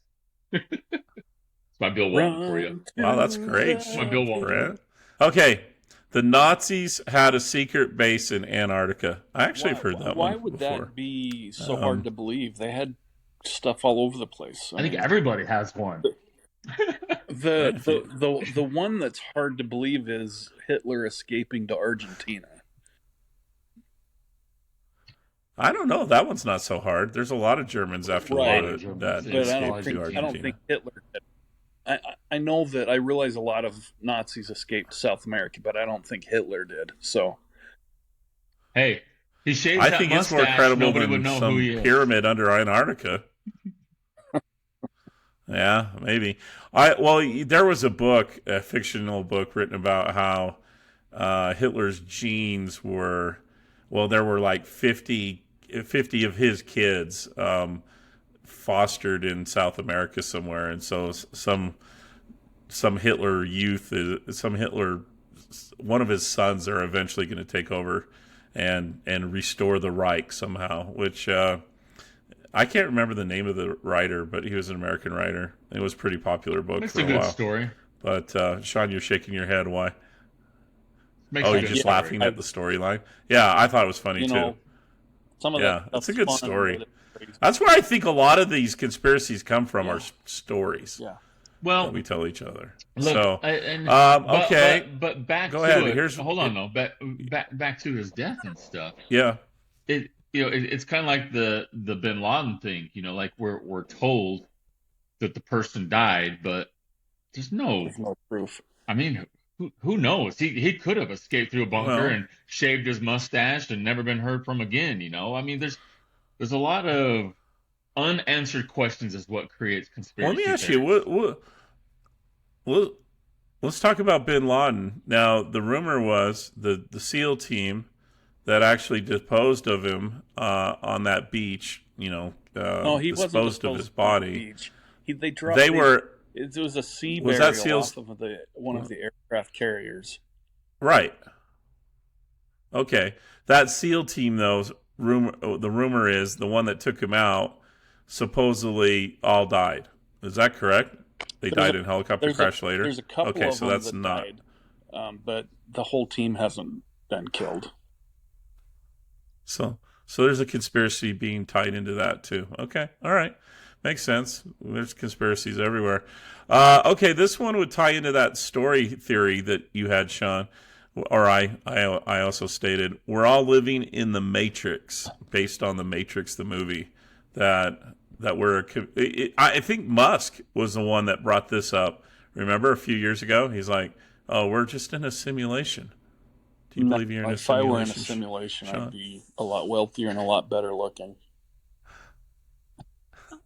It's my Bill Walton for you. Run Wow, that's to great, It's my Bill Walton. Brent. Okay, the Nazis had a secret base in Antarctica. I actually have heard that why one would before. that be so hard to believe? They had stuff all over the place. I think everybody has one. The one that's hard to believe is Hitler escaping to Argentina. I don't know. That one's not so hard. There's a lot of Germans after Right. the war that But But escaped to I Argentina. don't think Hitler did. I know that I realize a lot of Nazis escaped to South America, but I don't think Hitler did. So Hey, he shaves I that think it's mustache, more credible nobody would than know some who he is. pyramid under Antarctica. Yeah, maybe. There was a book, a fictional book, written about how Hitler's genes were. Well, there were like 50 of his kids fostered in South America somewhere, and so some Hitler youth, one of his sons are eventually going to take over and restore the Reich somehow, which. I can't remember the name of the writer, but he was an American writer. It was a pretty popular book Makes for a a good while. story. But Sean, you're shaking your head. Why? Makes Oh, a you're good just story. laughing at the storyline. Yeah, I thought it was funny too. some of Yeah, that it's a stuff's good fun, story. but it's crazy. That's where I think a lot of these conspiracies come from are stories Yeah. Well, that we tell each other. look, So, but, okay, but back go to ahead. it. Hold on, though. Back to his death and stuff. Yeah. It's kind of like the Bin Laden thing. Like we're told that the person died, but there's no. There's no proof. I mean, who knows? He could have escaped through a bunker Well, and shaved his mustache and never been heard from again. I mean, there's a lot of unanswered questions is what creates conspiracy let me ask theories. you. Let's talk about Bin Laden. Now, the rumor was the SEAL team that actually disposed of him on that beach. No, he wasn't disposed of his body. on the beach. They dropped. They were It was a sea Was burial that SEALs? off of one of the aircraft carriers. right. Okay, that SEAL team though. The rumor is the one that took him out supposedly all died. Is that correct? They died in helicopter crash later. There's a couple Okay, of so them that's that not. died, but the whole team hasn't been killed. So there's a conspiracy being tied into that too. Okay, all right, makes sense. There's conspiracies everywhere. Okay, this one would tie into that story theory that you had, Sean, or I also stated. We're all living in the Matrix, based on the Matrix, the movie. I think Musk was the one that brought this up. Remember a few years ago? He's like, "Oh, we're just in a simulation." Do you believe you're in a If I were in a simulation? simulation, Sean? I'd be a lot wealthier and a lot better looking.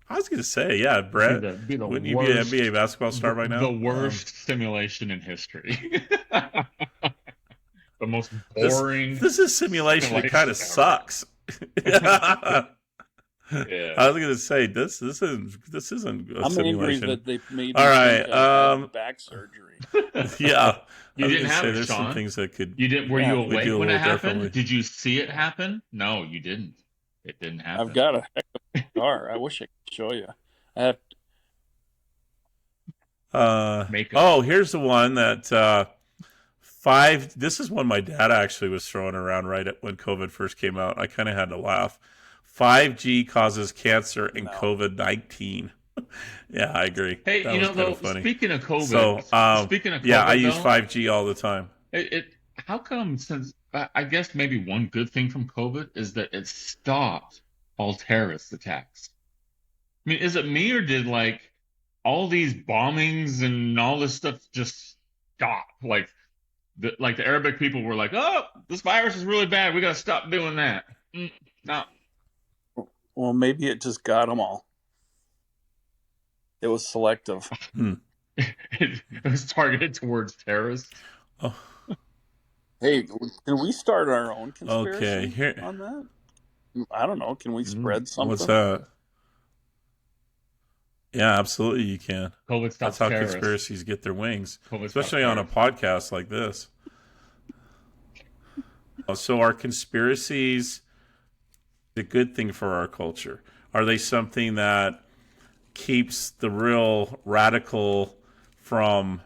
I was going to say, yeah, Brett. Be the Wouldn't you be an NBA basketball star by now? The worst simulation in histoy. The most This boring. is simulation. It kind simulation of ever. sucks. Yeah. I was going to say this isn't a I'm angry simulation. that they made me All right, think I had back surgery. Yeah, You I was didn't gonna have say it, there's some Sean. things that could. You didn't. Were Yeah, you we awake do a when it little happened? differently. Did you see it happen? No, you didn't. It didn't happen. I've got a heck of a scar. I wish I could show you. I have Makeup. Oh, here's the one that five. This is one my dad actually was throwing around right when COVID first came out. I kind of had to laugh. 5G causes cancer and No. COVID-19. Yeah, I agree. Hey, That you was know, kinda though, funny. speaking of COVID, So, speaking of COVID, yeah, I use though, 5G all the time. how come, since I guess maybe one good thing from COVID is that it stopped all terrorist attacks. I mean, is it me or did like all these bombings and all this stuff just stop? Like the Arabic people were like, "Oh, this virus is really bad. We got to stop doing that." No, Well, maybe it just got them all. It was selective. Hmm. it was targeted towards terrorists. Oh, Hey, can we start our own okay. conspiracy Here, on that? I don't know. Can we spread what's something? that? Yeah, absolutely, you can. COVID That's stops how terrorists. conspiracies get their wings, COVID stops especially on a terrorists. podcast like this. So, are conspiracies a good thing for our culture? Are they something that keeps the real radical from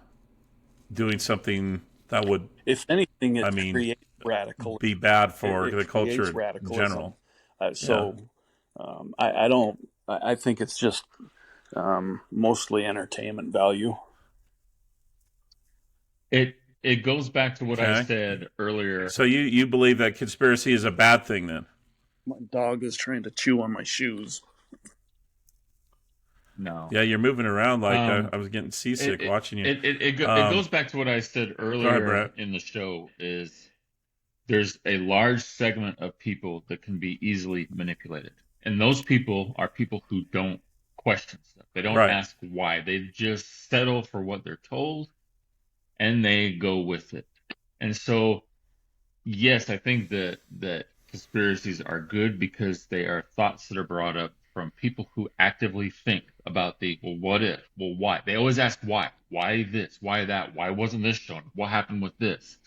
doing something that would, If anything, I it mean, creates radical. be bad for It the culture creates in radicalism. general? Yeah. So I don't. I think it's just mostly entertainment value. It goes back to what I Okay. said earlier. So you believe that conspiracy is a bad thing then? My dog is trying to chew on my shoes. No. Yeah, you're moving around like Um, I was getting it seasick it watching you. it goes back to what I said Go ahead, earlier Brett. in the show is there's a large segment of people that can be easily manipulated. And those people are people who don't question stuff. They don't Right. ask why. They just settle for what they're told and they go with it. And so, yes, I think that conspiracies are good because they are thoughts that are brought up from people who actively think about the, well, what if? Well, why? They always ask why. Why this? Why that? Why wasn't this shown? What happened with this?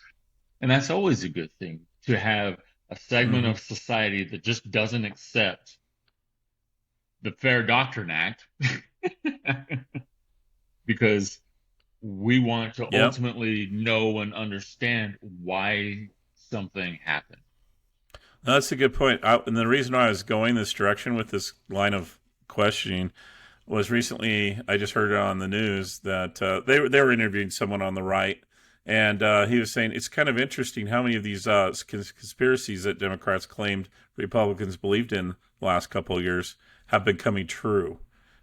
And that's always a good thing to have a segment Mm-hmm. of society that just doesn't accept the Fair Doctrine Act because we want to Yep. ultimately know and understand why something happened. That's a good point. And the reason why I was going this direction with this line of questioning was recently I just heard it on the news that they were interviewing someone on the right, and he was saying it's kind of interesting how many of these conspiracies that Democrats claimed Republicans believed in the last couple of years have been coming true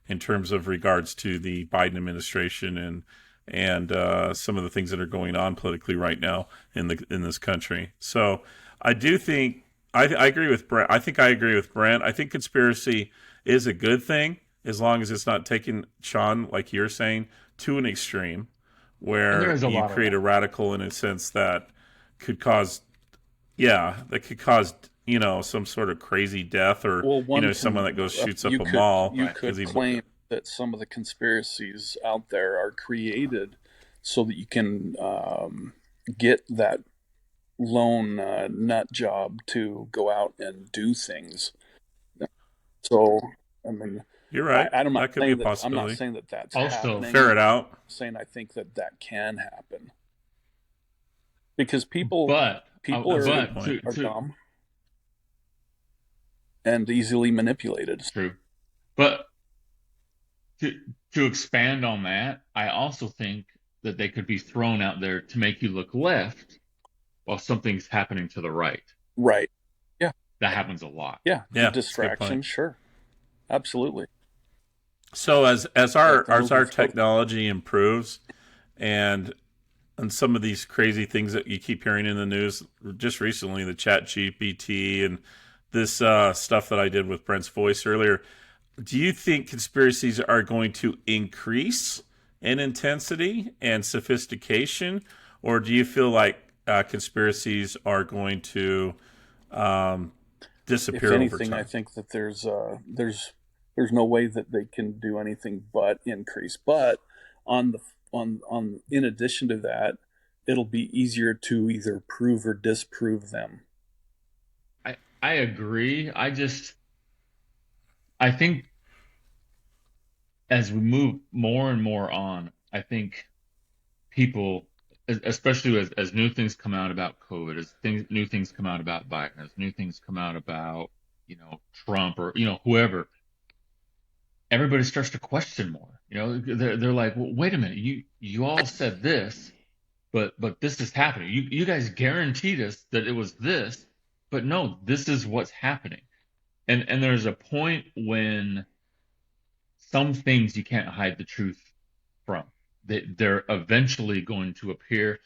in terms of regards to the Biden administration and some of the things that are going on politically right now in this country. So I do think I agree with Brent. I think I agree with Brent. I think conspiracy is a good thing as long as it's not taking, Sean, like you're saying, to an extreme And there where is a you lot of create that. a radical in a sense that could cause, yeah, that could cause, some sort of crazy death or, Well, one someone can that goes shoots up you a could mall you Right. because could he, claim that some of the conspiracies out there are created so that you can get that lone nut job to go out and do things. So, I mean, you're right. I'm not That could be a saying that possibility. that's Also, happening. Ferret out. I'm saying I think that can happen because people but That's a good but point. are to dumb and easily manipulated. true. But to to expand on that, I also think that they could be thrown out there to make you look left while something's happening to the right. Right. Yeah. That happens a lot. Yeah. Yeah, that's a good Distraction. point. Sure. Absolutely. So as Like our the movie Photo. technology improves and some of these crazy things that you keep hearing in the news just recently, the chat GPT and this stuff that I did with Brent's voice earlier, do you think conspiracies are going to increase in intensity and sophistication, or do you feel like conspiracies are going to um, If disappear over anything, I time? think that there's no way that they can do anything but increase. But on the on in addition to that, it'll be easier to either prove or disprove them. I agree. I think as we move more and more on, I think people, especially as new things come out about COVID, new things come out about Biden, as new things come out about, Trump or, whoever, everybody starts to question more. They're like, well, wait a minute, you all said this, but this is happening. You guys guaranteed us that it was this, but no, this is what's happening. And there's a point when some things you can't hide the truth from. They're eventually going to appear.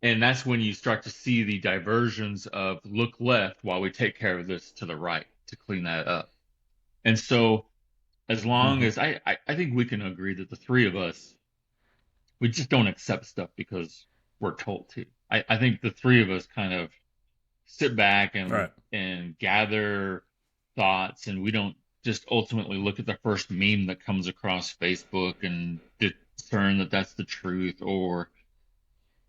And that's when you start to see the diversions of look left while we take care of this to the right to clean that up. And so, as long Mm-hmm. as I think we can agree that the three of us, we just don't accept stuff because we're told to. I think the three of us kind of sit back Right. and gather thoughts, and we don't just ultimately look at the first meme that comes across Facebook and discern that that's the truth. Or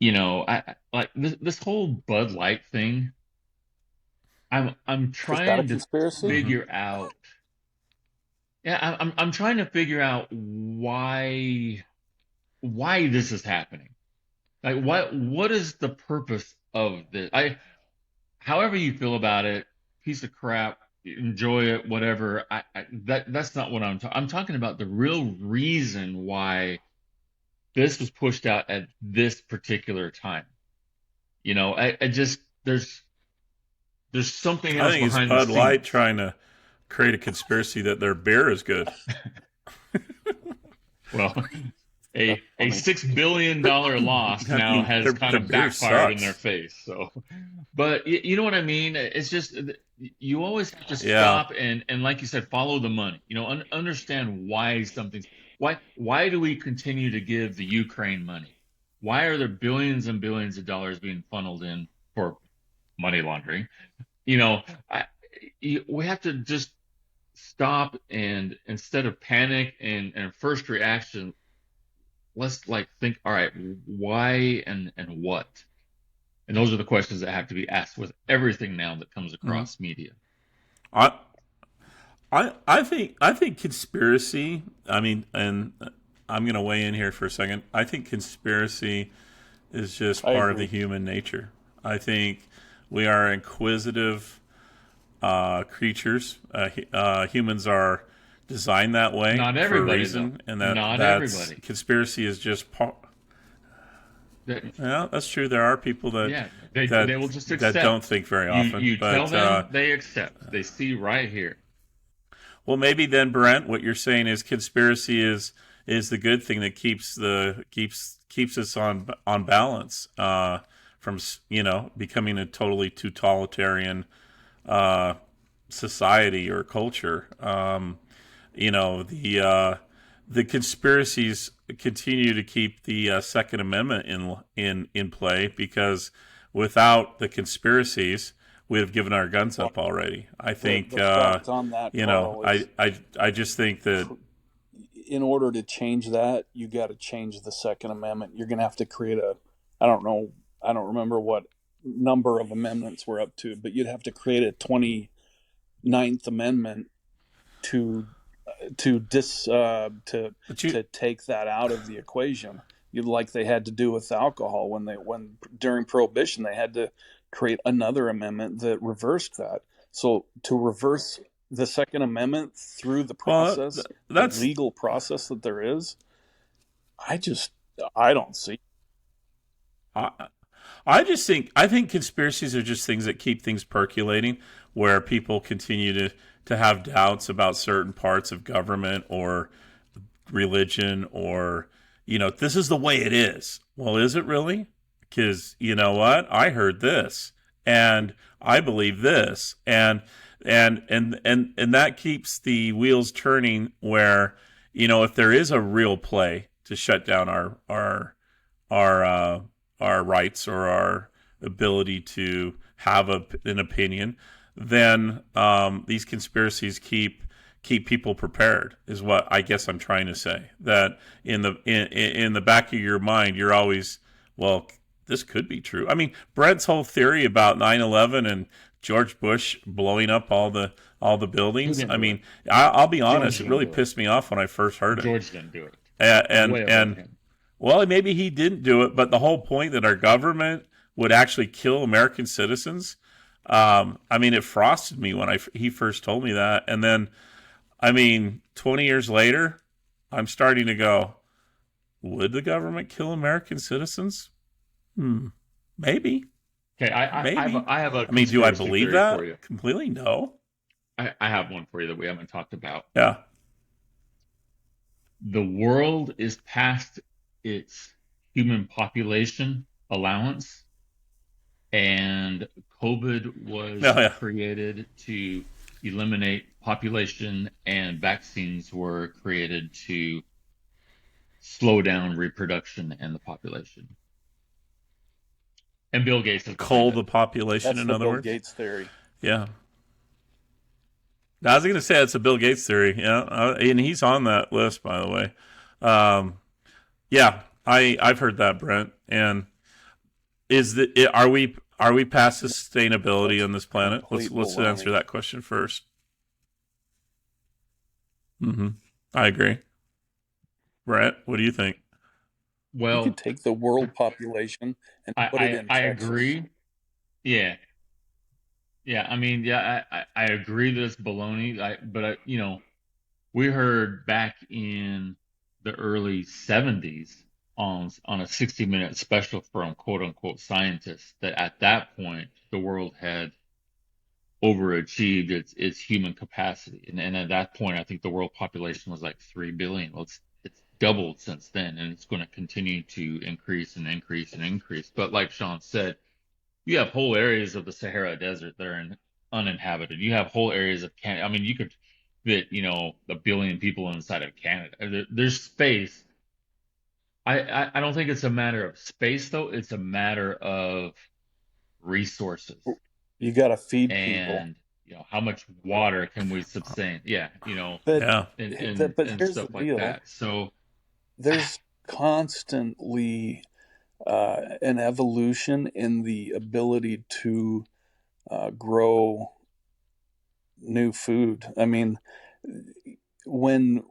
I like this whole Bud Light thing. I'm Is that a trying to conspiracy? Mm-hmm. figure out. Yeah, I'm trying to figure out why this is happening. Like what is the purpose of this? However you feel about it, piece of crap, enjoy it, whatever. That's not what I'm talking about. The real reason why this was pushed out at this particular time. I just there's something I else think it's behind the Bud Light scenes. trying to create a conspiracy that their beer is good. Well, That's a funny. $6 billion loss I now mean, has kind their of beer backfired in their sucks. face. So, but you know what I mean? It's just you always have to Yeah. stop and like you said, follow the money. Understand why something's why do we continue to give the Ukraine money? Why are there billions and billions of dollars being funneled in for money laundering? You know, I, we have to just stop and instead of panic and first reaction, let's like think, all right, why and what? And those are the questions that have to be asked with everything now that comes Mhm. across media. I I think conspiracy. I mean, and I'm going to weigh in here for a second. I think conspiracy is just I part of the agree. human nature. I think we are inquisitive creatures. Humans are designed that way Not for a everybody though. reason, and Not that's everybody. conspiracy is just part. That- Yeah, that's true. There are people yeah, they that will just that don't accept. think very You often, you tell but them, they accept. They see right here. well, maybe then, Brent, what you're saying is conspiracy is the good thing that keeps us on balance from becoming a totally totalitarian uh, society or culture. You know the conspiracies continue to keep the Second Amendment in play because without the conspiracies, we'd have given our guns Well, up already. I the think fact on that, Carl, is I just think that in order to change that, you got to change the Second Amendment. You're going to have to create I don't know, I don't remember what number of amendments we're up to, but you'd have to create a 29th Amendment to but you to take that out of the equation. You like they had to do with alcohol when during Prohibition they had to create another amendment that reversed that. So to reverse the Second Amendment through the well process, the that's legal process that there is, I just I don't see. I, I think conspiracies are just things that keep things percolating, where people continue to have doubts about certain parts of government or religion, or this is the way it is. Well, is it really? Because you know what? I heard this, and I believe this, and that keeps the wheels turning. Where if there is a real play to shut down our our rights or our ability to have an opinion, then these conspiracies keep people prepared. Is what I guess I'm trying to say. That in the back of your mind, you're always, well, this could be true. I mean, Brent's whole theory about 9/11 and George Bush blowing up all the He buildings. didn't I do it. mean, I'll be George honest, it didn't really do it. pissed me off when I first heard it. George didn't do it. And Way above and him. well, maybe he didn't do it, but the whole point that our government would actually kill American citizens. I mean, it frosted me when he first told me that, and then, I mean, 20 years later, I'm starting to go, would the government kill American citizens? Maybe, Okay, maybe. I have a I mean, do I conspiracy believe theory for that you. completely? No. I have one for you that we haven't talked about. Yeah. the world is past its human population allowance, and COVID Oh was yeah, created to eliminate population, and vaccines were created to slow down reproduction and the population. And Bill Gates is behind cull it. the population. That's In the other Bill words, Gates theory. yeah. I was going to say it's a Bill Gates theory, yeah, and he's on that list, by the way. Um, yeah, I've heard that, Brent. And are we past sustainability That's on this planet? Let's complete let's answer baloney. that question first. Mm-hmm. I agree. Brent, what do you think? You could Well, take the world population and I, put it I, in I Texas. agree. Yeah. Yeah. I mean, yeah, I agree that it's baloney. We heard back in the early 70s on a 60-minute special from quote unquote scientists that at that point the world had overachieved its human capacity. And at that point, I think the world population was like 3 billion. Well, it's doubled since then, and it's going to continue to increase and increase and increase. But like Sean said, you have whole areas of the Sahara Desert that are uninhabited. You have whole areas of Canada. I mean, you could fit, 1 billion people inside of Canada. There's space. I don't think it's a matter of space, though. It's a matter of resources You got to feed people. and how much water can we sustain? Yeah, But Yeah, but and here's the stuff like deal. that. So There's constantly an evolution in the ability to grow new food. I mean, when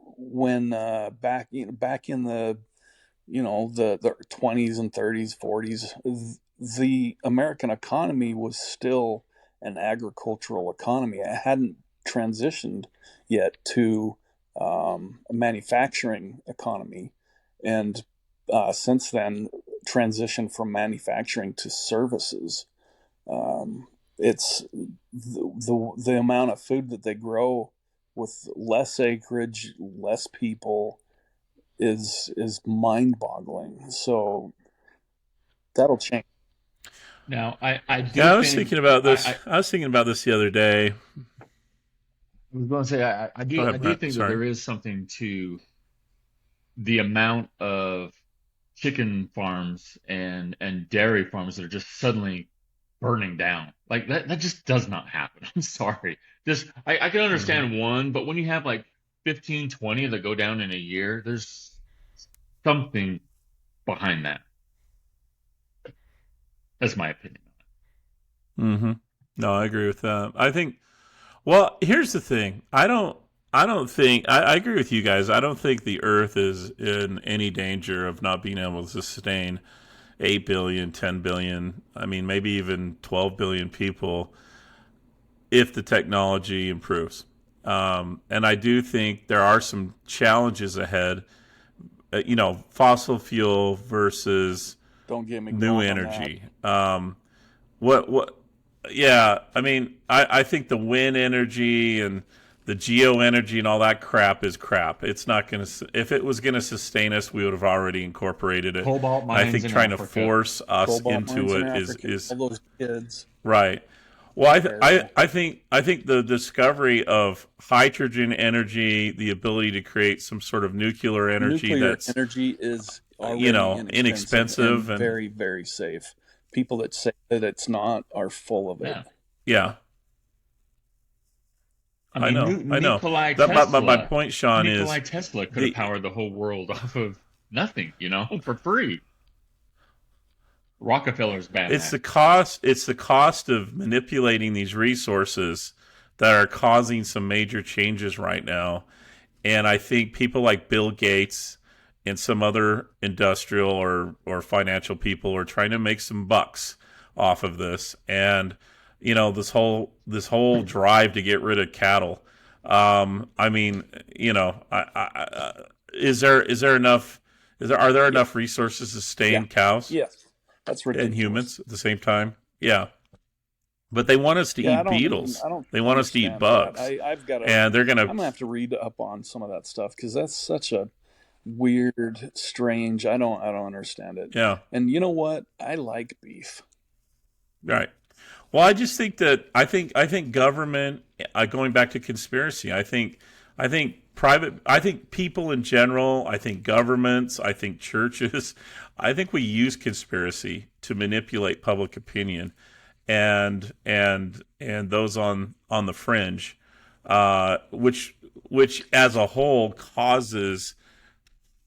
back in the the 20s and 30s 40s, the American economy was still an agricultural economy. It hadn't transitioned yet to a manufacturing economy, and since then transitioned from manufacturing to services. It's the amount of food that they grow with less acreage, less people is mind-boggling. So that'll change. now I do yeah. I was think thinking about this. I I was thinking about this the other day. was going to say Go I ahead, do Brent. think that Sorry. there is something to the amount of chicken farms and dairy farms that are just suddenly burning down. Like that just does not happen. I'm sorry. Just I can Mm-hmm. understand one, but when you have like 15, 20 that go down in a year, there's something behind that. That's my opinion. Mm-hmm. No, I agree with that. I think. Well, here's the thing. I don't think. I agree with you guys. I don't think the Earth is in any danger of not being able to sustain 8 billion, 10 billion. I mean, maybe even 12 billion people if the technology improves. And I do think there are some challenges ahead. Fossil fuel versus Don't get me new going on that. energy. What? Yeah, I mean, I think the wind energy and the geo energy and all that crap is crap. It's not going to. If it was going to sustain us, we would have already incorporated it. Cobalt And I mines think in trying to Africa. force us Cobalt mines into in it is Africa, is all those kids, right. Well, terrible. I think the discovery of hydrogen energy, the ability to create some sort of nuclear energy Nuclear that's energy is already inexpensive inexpensive and and very, very safe. People that say that it's not are full of it. Yeah. yeah, I I mean, know, I know. Nikolai That my Tesla. point, Sean, Nikolai is Tesla could have the powered the whole world off of nothing, for free. Rockefeller's it's Batman. the cost of manipulating these resources that are causing some major changes right now. And I think people like Bill Gates and some other industrial or financial people are trying to make some bucks off of this. And this whole drive to get rid of cattle. I mean, is there enough? Are there Yeah, enough resources to yeah, sustain cows yes. That's and ridiculous. humans at the same time? Yeah, but they want us to Yeah, eat beetles. I don't They want us to eat understand that. bugs, I've got to and they're gonna. I'm gonna have to read up on some of that stuff because that's such a weird, strange. I don't understand it. Yeah. And you know what? I like beef. Right. Well, I just think that I think government. Going back to conspiracy, I think private. I think people in general. I think governments. I think churches. I think we use conspiracy to manipulate public opinion, and those on the fringe, which as a whole causes,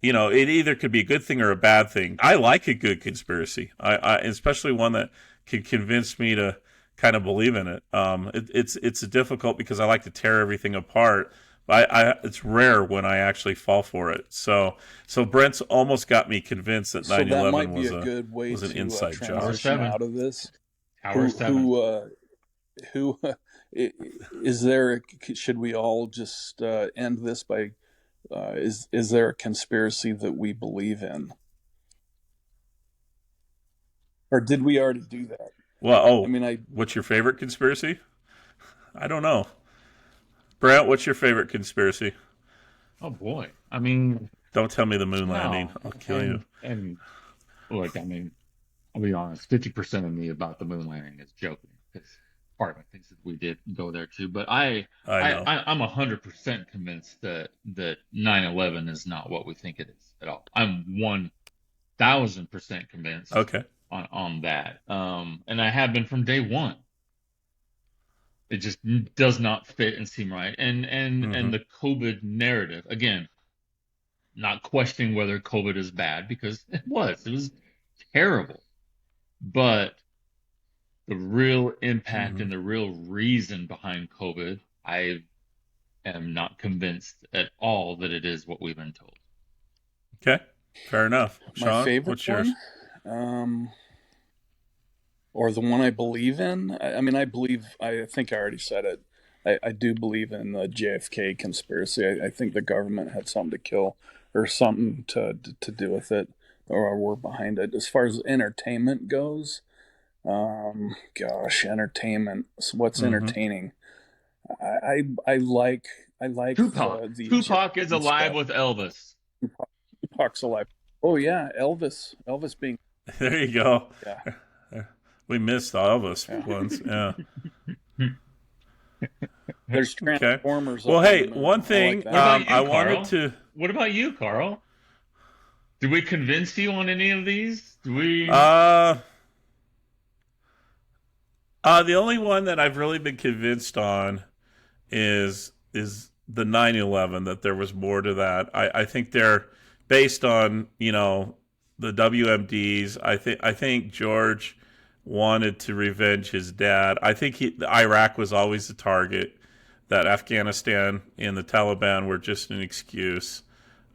it either could be a good thing or a bad thing. I like a good conspiracy. I especially one that can convince me to kind of believe in it. It's difficult because I like to tear everything apart. It's rare when I actually fall for it. So Brent's almost got me convinced that So that 9/11 might be a good way was an to inside job. Tower transition 7. out of this. Tower Who 7. who is there? Should we all just end this by? Is there a conspiracy that we believe in, or did we already do that? Well, I mean, I what's your favorite conspiracy? I don't know. Brent, what's your favorite conspiracy? Oh boy. I mean, Don't tell me the moon landing. no. I'll kill you. And look, I mean, I'll be honest, 50% of me about the moon landing is joking. Because part of me thinks that we did go there too. But I know. I'm 100% convinced that 9/11 is not what we think it is at all. I'm 1,000% convinced Okay. on that. And I have been from day one. It just does not fit and seem right. And Hmm. the COVID narrative, again, not questioning whether COVID is bad because it was terrible. But the real impact Hmm. and the real reason behind COVID, I am not convinced at all that it is what we've been told. Okay. Fair enough. my Sean, favorite what's yours? one, um, or the one I believe in. I mean, I believe. I think I already said it. I do believe in the JFK conspiracy. I think the government had something to kill or something to do with it, or we're behind it. As far as entertainment goes, gosh, entertainment. So what's Hmm. entertaining? I like Tupac. the Tupac is Egyptian alive stuff. with Elvis. Tupac's alive. Oh yeah, Elvis being There you go. yeah We missed the Elvis yeah. ones. Yeah. There's Okay. Transformers Well, up on the hey, moon. one I like thing What that. about I you, wanted Carl? to. What about you, Carl? Did we convince you on any of these? Do we? Uh, the only one that I've really been convinced on is the 9/11, that there was more to that. I think they're based on, the WMDs. I think George wanted to revenge his dad. I think Iraq was always the target. That Afghanistan and the Taliban were just an excuse.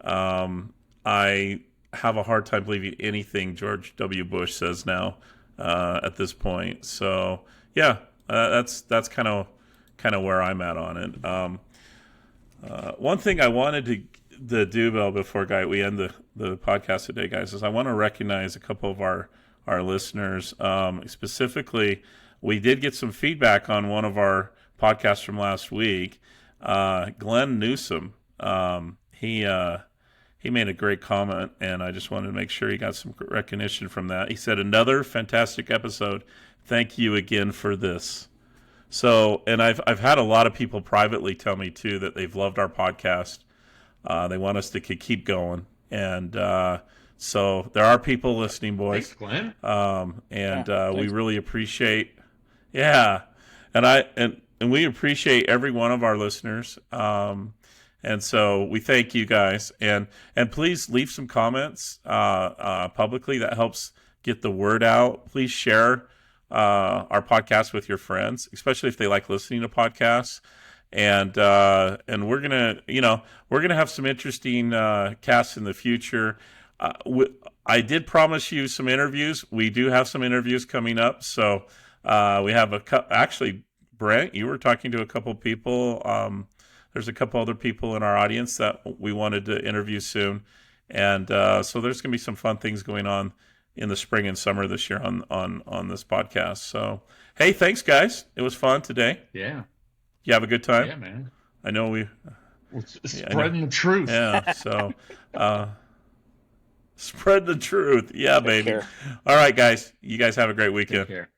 I have a hard time believing anything George W. Bush says now, at this point. So yeah, that's kind of where I'm at on it. One thing I wanted to do, Bill, before we end the podcast today, guys, is I want to recognize a couple of our listeners. Specifically, we did get some feedback on one of our podcasts from last week. Glenn Newsom, he made a great comment, and I just wanted to make sure he got some recognition from that. He said, "Another fantastic episode. Thank you again for this." So, and I've had a lot of people privately tell me too that they've loved our podcast. They want us to keep going, and so there are people listening, Thanks, boys, Glenn. and Yeah, we thanks. really appreciate. Yeah, and we appreciate every one of our listeners. And so we thank you guys, and please leave some comments publicly. That helps get the word out. Please share our podcast with your friends, especially if they like listening to podcasts. And we're gonna have some interesting casts in the future. I did promise you some interviews. We do have some interviews coming up. So we have actually, Brent, you were talking to a couple people. There's a couple other people in our audience that we wanted to interview soon, and so there's going to be some fun things going on in the spring and summer this year on this podcast. So hey, thanks guys, it was fun today. Yeah. You have a good time. Yeah, man. I know Yeah, I know. Spreading the truth. Yeah, so spread the truth. Yeah, Take baby. care. All right, guys. You guys have a great Take weekend. care.